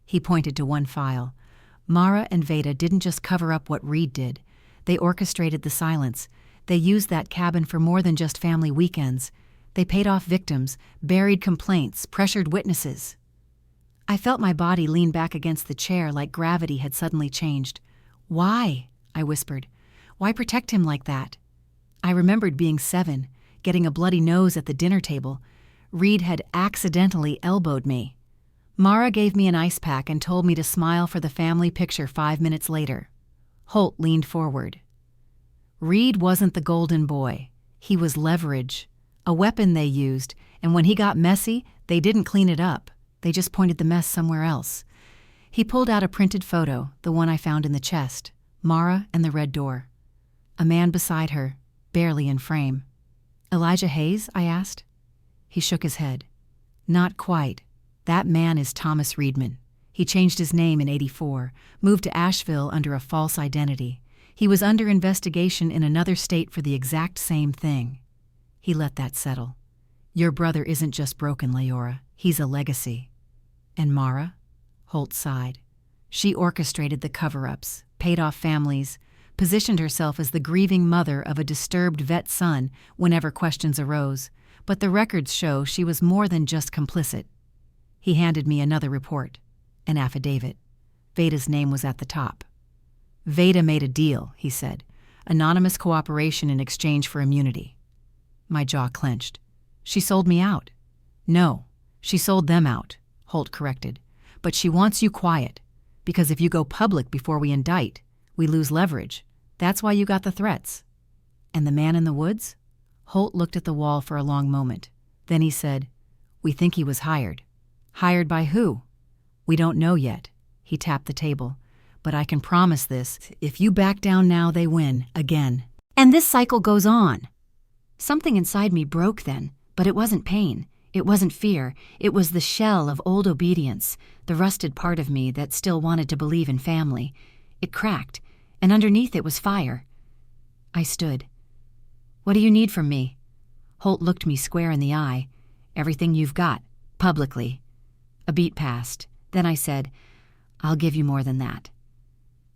He pointed to one file. Mara and Veda didn't just cover up what Reed did. They orchestrated the silence. They used that cabin for more than just family weekends. They paid off victims, buried complaints, pressured witnesses. I felt my body lean back against the chair like gravity had suddenly changed. "Why?" I whispered. "Why protect him like that?" I remembered being 7, getting a bloody nose at the dinner table. Reed had accidentally elbowed me. Mara gave me an ice pack and told me to smile for the family picture 5 minutes later. Holt leaned forward. Reed wasn't the golden boy. He was leverage, a weapon they used, and when he got messy, they didn't clean it up. They just pointed the mess somewhere else. He pulled out a printed photo, the one I found in the chest, Mara and the red door. A man beside her, barely in frame. "Elijah Hayes?" I asked. He shook his head. "Not quite. That man is Thomas Reedman. He changed his name in '84, moved to Asheville under a false identity. He was under investigation in another state for the exact same thing." He let that settle. "Your brother isn't just broken, Liora. He's a legacy." "And Mara?" Holt sighed. "She orchestrated the cover-ups, paid off families, positioned herself as the grieving mother of a disturbed vet son whenever questions arose. But the records show she was more than just complicit." He handed me another report, an affidavit. Veda's name was at the top. "Veda made a deal," he said. "Anonymous cooperation in exchange for immunity." My jaw clenched. "She sold me out." "No, she sold them out," Holt corrected. "But she wants you quiet, because if you go public before we indict, we lose leverage. That's why you got the threats." "And the man in the woods?" Holt looked at the wall for a long moment. Then he said, "We think he was hired." "Hired by who?" "We don't know yet." He tapped the table. "But I can promise this. If you back down now, they win, again. And this cycle goes on." Something inside me broke then, but it wasn't pain. It wasn't fear. It was the shell of old obedience, the rusted part of me that still wanted to believe in family. It cracked, and underneath it was fire. I stood. "What do you need from me?" Holt looked me square in the eye. "Everything you've got, publicly." A beat passed. Then I said, "I'll give you more than that."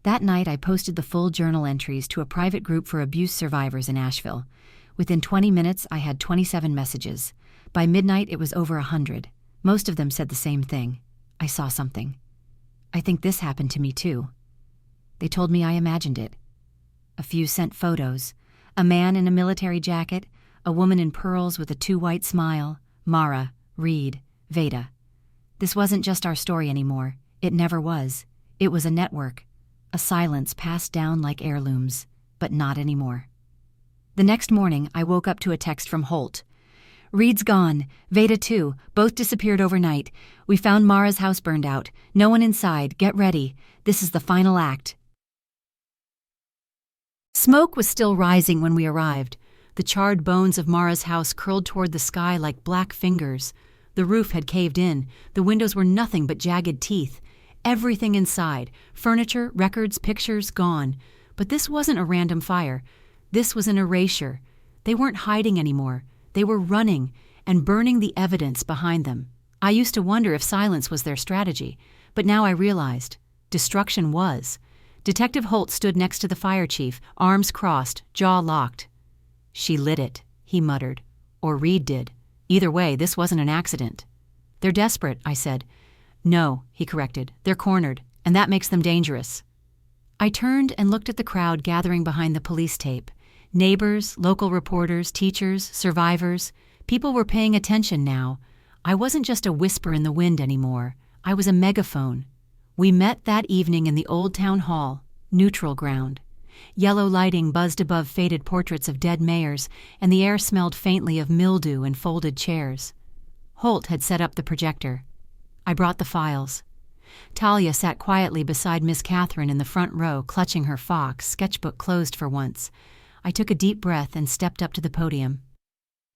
That night I posted the full journal entries to a private group for abuse survivors in Asheville. Within 20 minutes I had 27 messages. By midnight it was over 100. Most of them said the same thing. I saw something. "I think this happened to me too." They told me I imagined it. A few sent photos. A man in a military jacket, A woman in pearls with a too-white smile. Mara, Reed, Veda. This wasn't just our story anymore. It never was. It was a network. A silence passed down like heirlooms. But not anymore. The next morning, I woke up to a text from Holt. Reed's gone. Veda too. Both disappeared overnight. We found Mara's house burned out. No one inside. Get ready. This is the final act. Smoke was still rising when we arrived. The charred bones of Mara's house curled toward the sky like black fingers. The roof had caved in. The windows were nothing but jagged teeth. Everything inside, furniture, records, pictures, gone. But this wasn't a random fire. This was an erasure. They weren't hiding anymore. They were running and burning the evidence behind them. I used to wonder if silence was their strategy, but now I realized destruction was. Detective Holt stood next to the fire chief, arms crossed, jaw locked. She lit it, he muttered. Or Reed did. Either way, this wasn't an accident. They're desperate, I said. No, he corrected. They're cornered, and that makes them dangerous. I turned and looked at the crowd gathering behind the police tape. Neighbors, local reporters, teachers, survivors. People were paying attention now. I wasn't just a whisper in the wind anymore. I was a megaphone. We met that evening in the old town hall, neutral ground. Yellow lighting buzzed above faded portraits of dead mayors, and the air smelled faintly of mildew and folded chairs. Holt had set up the projector. I brought the files. Talia sat quietly beside Miss Catherine in the front row, clutching her Fox, sketchbook closed for once. I took a deep breath and stepped up to the podium.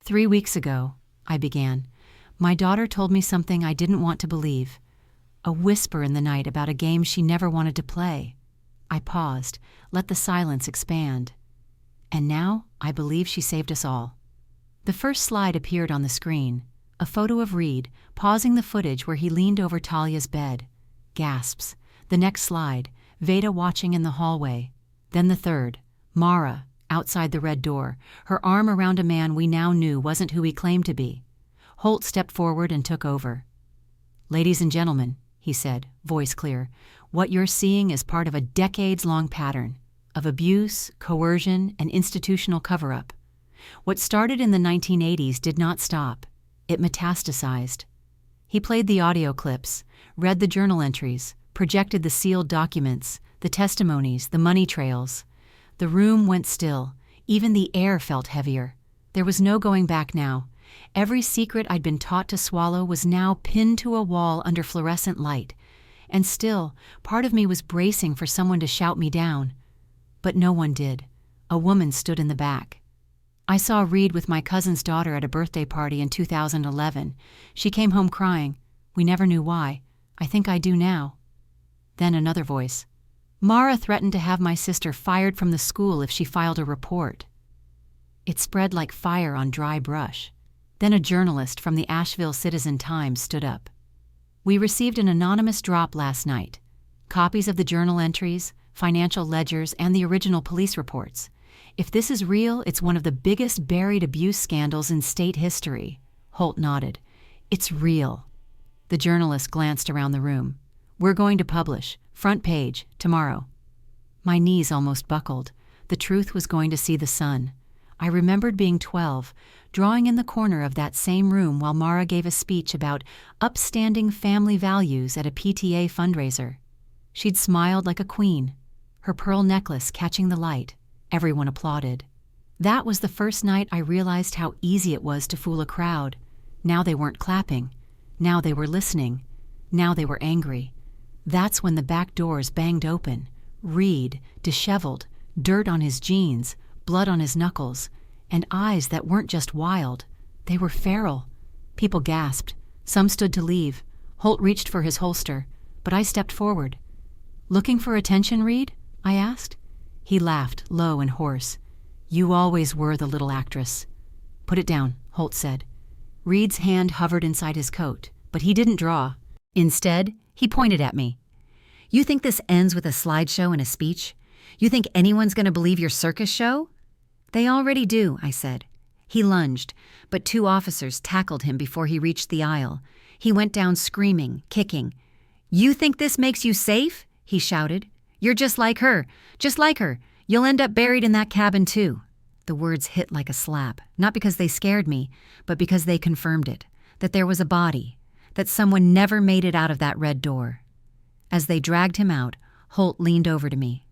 3 weeks ago, I began, my daughter told me something I didn't want to believe. A whisper in the night about a game she never wanted to play. I paused, let the silence expand. And now, I believe she saved us all. The first slide appeared on the screen, a photo of Reed, pausing the footage where he leaned over Talia's bed. Gasps. The next slide, Veda watching in the hallway. Then the third, Mara, outside the red door, her arm around a man we now knew wasn't who he claimed to be. Holt stepped forward and took over. Ladies and gentlemen, he said, voice clear, what you're seeing is part of a decades-long pattern of abuse, coercion, and institutional cover-up. What started in the 1980s did not stop. It metastasized. He played the audio clips, read the journal entries, projected the sealed documents, the testimonies, the money trails. The room went still. Even the air felt heavier. There was no going back now. Every secret I'd been taught to swallow was now pinned to a wall under fluorescent light. And still, part of me was bracing for someone to shout me down. But no one did. A woman stood in the back. I saw Reed with my cousin's daughter at a birthday party in 2011. She came home crying. We never knew why. I think I do now. Then another voice. Mara threatened to have my sister fired from the school if she filed a report. It spread like fire on dry brush. Then a journalist from the Asheville Citizen-Times stood up. We received an anonymous drop last night. Copies of the journal entries, financial ledgers, and the original police reports. If this is real, it's one of the biggest buried abuse scandals in state history. Holt nodded. It's real. The journalist glanced around the room. We're going to publish. Front page, tomorrow. My knees almost buckled. The truth was going to see the sun. I remembered being 12, drawing in the corner of that same room while Mara gave a speech about upstanding family values at a PTA fundraiser. She'd smiled like a queen, her pearl necklace catching the light. Everyone applauded. That was the first night I realized how easy it was to fool a crowd. Now they weren't clapping. Now they were listening. Now they were angry. That's when the back doors banged open. Reed, disheveled, dirt on his jeans, blood on his knuckles, and eyes that weren't just wild. They were feral. People gasped. Some stood to leave. Holt reached for his holster, but I stepped forward. Looking for attention, Reed? I asked. He laughed, low and hoarse. You always were the little actress. Put it down, Holt said. Reed's hand hovered inside his coat, but he didn't draw. Instead, he pointed at me. You think this ends with a slideshow and a speech? You think anyone's going to believe your circus show? They already do, I said. He lunged, but 2 officers tackled him before he reached the aisle. He went down screaming, kicking. You think this makes you safe? He shouted. You're just like her. Just like her. You'll end up buried in that cabin too. The words hit like a slap, not because they scared me, but because they confirmed it, that there was a body, that someone never made it out of that red door. As they dragged him out, Holt leaned over to me.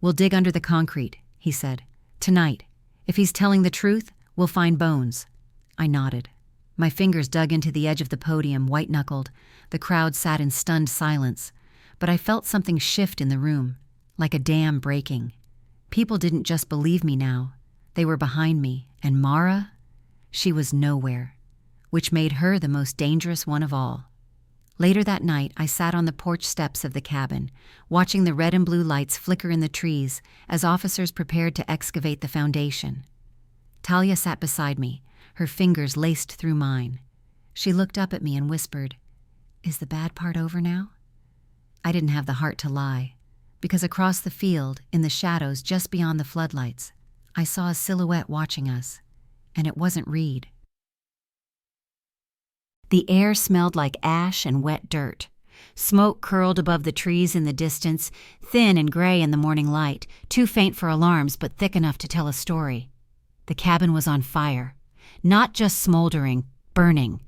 "We'll dig under the concrete," he said. "Tonight. If he's telling the truth, we'll find bones." I nodded. My fingers dug into the edge of the podium, white-knuckled. The crowd sat in stunned silence, but I felt something shift in the room, like a dam breaking. People didn't just believe me now. They were behind me, and Mara? She was nowhere, which made her the most dangerous one of all. Later that night, I sat on the porch steps of the cabin, watching the red and blue lights flicker in the trees as officers prepared to excavate the foundation. Talia sat beside me, her fingers laced through mine. She looked up at me and whispered, "Is the bad part over now?" I didn't have the heart to lie, because across the field, in the shadows just beyond the floodlights, I saw a silhouette watching us, and it wasn't Reed. The air smelled like ash and wet dirt. Smoke curled above the trees in the distance, thin and gray in the morning light, too faint for alarms but thick enough to tell a story. The cabin was on fire. Not just smoldering, burning.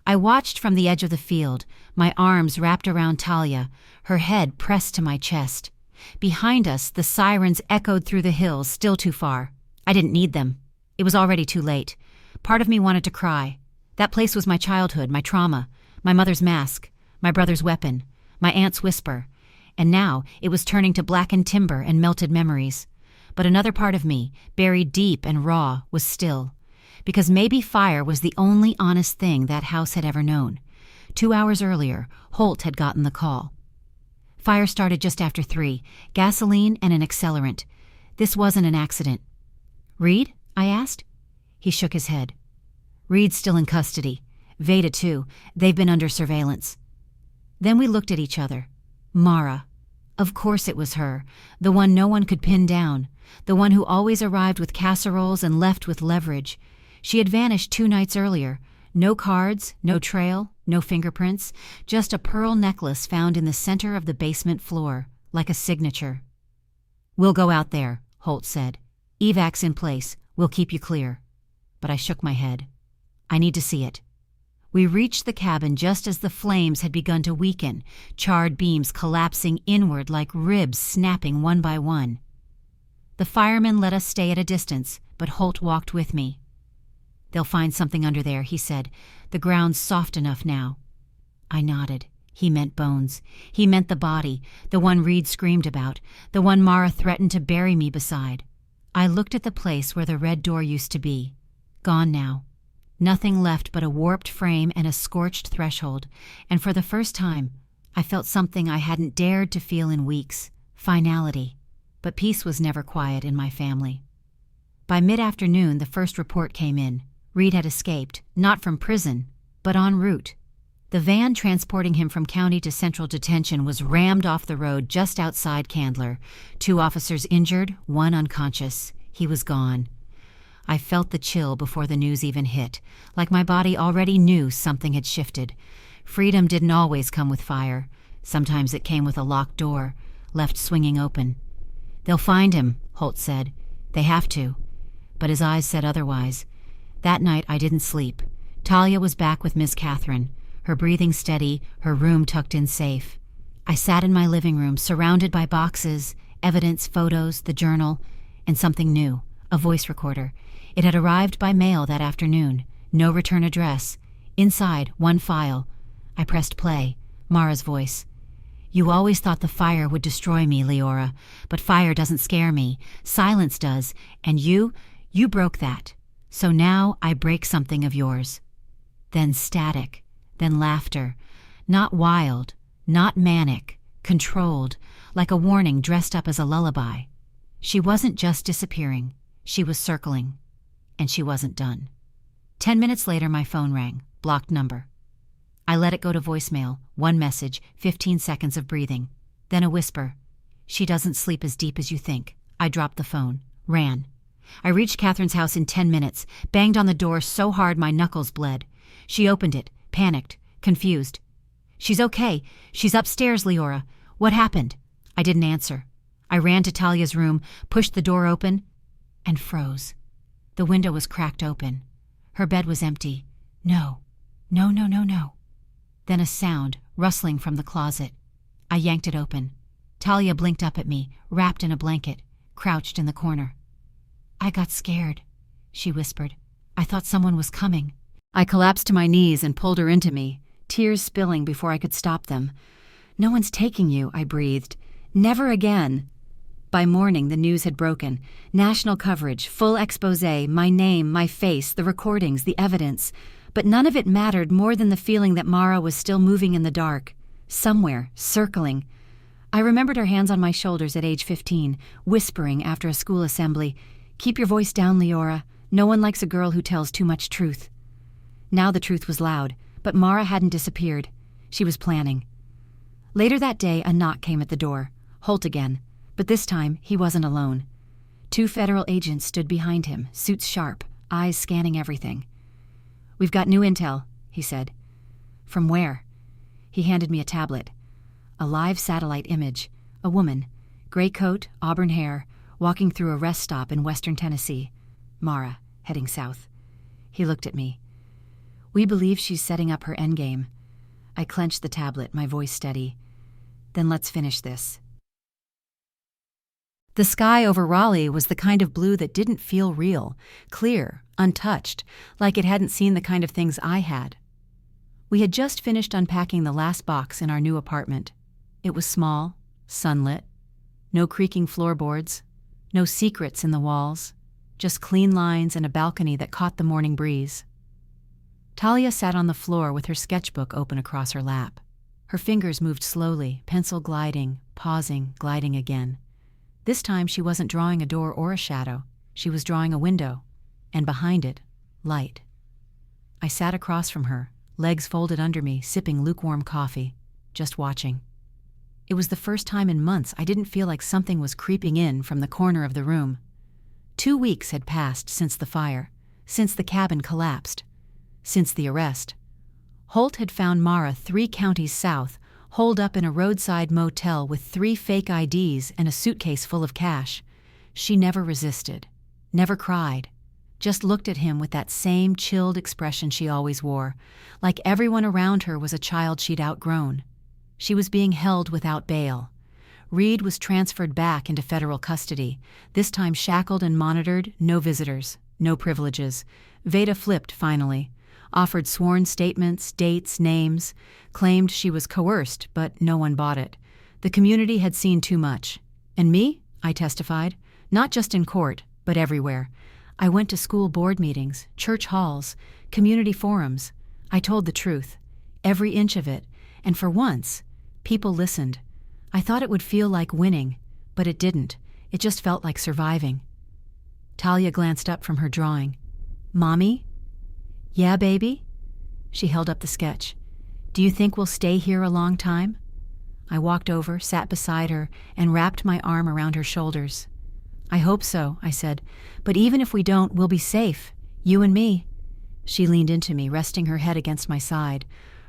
I watched from the edge of the field, my arms wrapped around Talia, her head pressed to my chest. Behind us, the sirens echoed through the hills, still too far. I didn't need them. It was already too late. Part of me wanted to cry. That place was my childhood, my trauma, my mother's mask, my brother's weapon, my aunt's whisper. And now it was turning to blackened timber and melted memories. But another part of me, buried deep and raw, was still. Because maybe fire was the only honest thing that house had ever known. 2 hours earlier, Holt had gotten the call. Fire started just after 3, gasoline and an accelerant. This wasn't an accident. "Reed?" I asked. He shook his head. "Reed's still in custody. Veda too. They've been under surveillance." Then we looked at each other. Mara. Of course it was her, the one no one could pin down, the one who always arrived with casseroles and left with leverage. She had vanished 2 nights earlier. No cards, no trail, no fingerprints, just a pearl necklace found in the center of the basement floor, like a signature. "We'll go out there," Holt said. "Evac's in place. We'll keep you clear." But I shook my head. "I need to see it." We reached the cabin just as the flames had begun to weaken, charred beams collapsing inward like ribs snapping one by one. The firemen let us stay at a distance, but Holt walked with me. "They'll find something under there," he said. "The ground's soft enough now." I nodded. He meant bones. He meant the body, the one Reed screamed about, the one Mara threatened to bury me beside. I looked at the place where the red door used to be. Gone now. Nothing left but a warped frame and a scorched threshold, and for the first time, I felt something I hadn't dared to feel in weeks, finality. But peace was never quiet in my family. By mid-afternoon, the first report came in. Reed had escaped, not from prison, but en route. The van transporting him from county to central detention was rammed off the road just outside Candler. 2 officers injured, 1 unconscious. He was gone. I felt the chill before the news even hit, like my body already knew something had shifted. Freedom didn't always come with fire. Sometimes it came with a locked door, left swinging open. "They'll find him," Holt said. "They have to." But his eyes said otherwise. That night I didn't sleep. Talia was back with Miss Catherine, her breathing steady, her room tucked in safe. I sat in my living room, surrounded by boxes, evidence, photos, the journal, and something new, a voice recorder. It had arrived by mail that afternoon. No return address. Inside, 1 file. I pressed play. Mara's voice. "You always thought the fire would destroy me, Liora, but fire doesn't scare me. Silence does, and you broke that. So now I break something of yours." Then static, then laughter. Not wild, not manic, controlled, like a warning dressed up as a lullaby. She wasn't just disappearing, she was circling. And she wasn't done. 10 minutes later, my phone rang. Blocked number. I let it go to voicemail. 1 message, 15 seconds of breathing. Then a whisper. "She doesn't sleep as deep as you think." I dropped the phone. Ran. I reached Catherine's house in 10 minutes, banged on the door so hard my knuckles bled. She opened it, panicked, confused. "She's okay. She's upstairs, Liora. What happened?" I didn't answer. I ran to Talia's room, pushed the door open, and froze. The window was cracked open. Her bed was empty. No, no, no, no, no. Then a sound, rustling from the closet. I yanked it open. Talia blinked up at me, wrapped in a blanket, crouched in the corner. "I got scared," she whispered. "I thought someone was coming." I collapsed to my knees and pulled her into me, tears spilling before I could stop them. "No one's taking you," I breathed. "Never again." By morning, the news had broken. National coverage, full exposé, my name, my face, the recordings, the evidence. But none of it mattered more than the feeling that Mara was still moving in the dark. Somewhere, circling. I remembered her hands on my shoulders at age 15, whispering after a school assembly, "Keep your voice down, Liora. No one likes a girl who tells too much truth." Now the truth was loud, but Mara hadn't disappeared. She was planning. Later that day, a knock came at the door. Holt again. But this time, he wasn't alone. 2 federal agents stood behind him, suits sharp, eyes scanning everything. "We've got new intel," he said. "From where?" He handed me a tablet. A live satellite image. A woman, gray coat, auburn hair, walking through a rest stop in western Tennessee. Mara, heading south. He looked at me. "We believe she's setting up her endgame." I clenched the tablet, my voice steady. "Then let's finish this." The sky over Raleigh was the kind of blue that didn't feel real, clear, untouched, like it hadn't seen the kind of things I had. We had just finished unpacking the last box in our new apartment. It was small, sunlit, no creaking floorboards, no secrets in the walls, just clean lines and a balcony that caught the morning breeze. Talia sat on the floor with her sketchbook open across her lap. Her fingers moved slowly, pencil gliding, pausing, gliding again. This time she wasn't drawing a door or a shadow. She was drawing a window, and behind it, light. I sat across from her, legs folded under me, sipping lukewarm coffee, just watching. It was the first time in months I didn't feel like something was creeping in from the corner of the room. 2 weeks had passed since the fire, since the cabin collapsed, since the arrest. Holt had found Mara 3 counties south, holed up in a roadside motel with 3 fake IDs and a suitcase full of cash. She never resisted, never cried, just looked at him with that same chilled expression she always wore, like everyone around her was a child she'd outgrown. She was being held without bail. Reed was transferred back into federal custody, this time shackled and monitored, no visitors, no privileges. Veda flipped finally, offered sworn statements, dates, names, claimed she was coerced, but no one bought it. The community had seen too much. And me? I testified. Not just in court, but everywhere. I went to school board meetings, church halls, community forums. I told the truth, every inch of it, and for once, people listened. I thought it would feel like winning, but it didn't. It just felt like surviving. Talia glanced up from her drawing. "Mommy?" "Yeah, baby?" She held up the sketch. "Do you think we'll stay here a long time?" I walked over, sat beside her, and wrapped my arm around her shoulders. "I hope so," I said. "But even if we don't, we'll be safe. You and me." She leaned into me, resting her head against my side.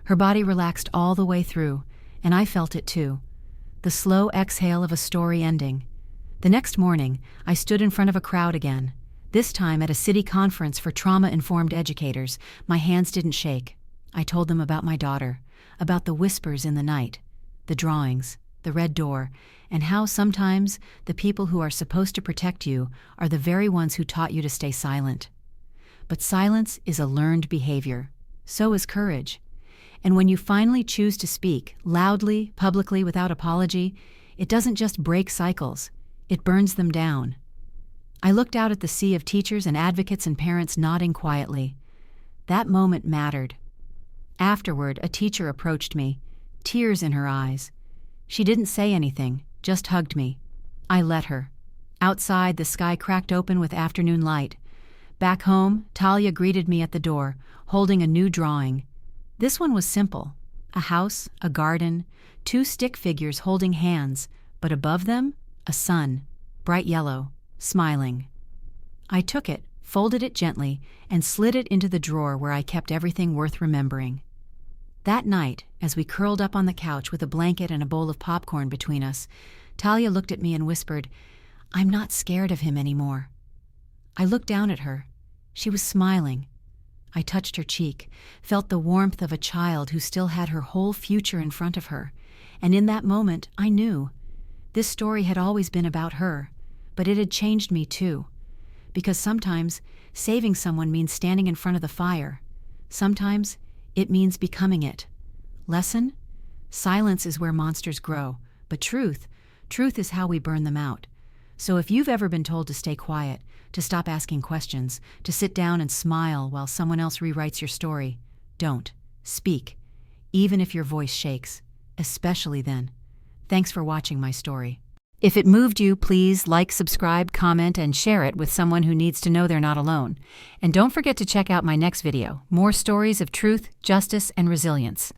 Her body relaxed all the way through, and I felt it too. The slow exhale of a story ending. The next morning, I stood in front of a crowd again, this time at a city conference for trauma-informed educators. My hands didn't shake. I told them about my daughter, about the whispers in the night, the drawings, the red door, and how sometimes the people who are supposed to protect you are the very ones who taught you to stay silent. But silence is a learned behavior. So is courage. And when you finally choose to speak, loudly, publicly, without apology, it doesn't just break cycles, it burns them down. I looked out at the sea of teachers and advocates and parents nodding quietly. That moment mattered. Afterward, a teacher approached me, tears in her eyes. She didn't say anything, just hugged me. I let her. Outside, the sky cracked open with afternoon light. Back home, Talia greeted me at the door, holding a new drawing. This one was simple. A house, a garden, 2 stick figures holding hands, but above them, a sun, bright yellow, smiling. I took it, folded it gently, and slid it into the drawer where I kept everything worth remembering. That night, as we curled up on the couch with a blanket and a bowl of popcorn between us, Talia looked at me and whispered, "I'm not scared of him anymore." I looked down at her. She was smiling. I touched her cheek, felt the warmth of a child who still had her whole future in front of her, and in that moment I knew. This story had always been about her, but it had changed me too. Because sometimes saving someone means standing in front of the fire. Sometimes it means becoming it. Lesson? Silence is where monsters grow, but truth is how we burn them out. So if you've ever been told to stay quiet, to stop asking questions, to sit down and smile while someone else rewrites your story, don't. Speak, even if your voice shakes, especially then. Thanks for watching my story. If it moved you, please like, subscribe, comment, and share it with someone who needs to know they're not alone. And don't forget to check out my next video, more stories of truth, justice, and resilience.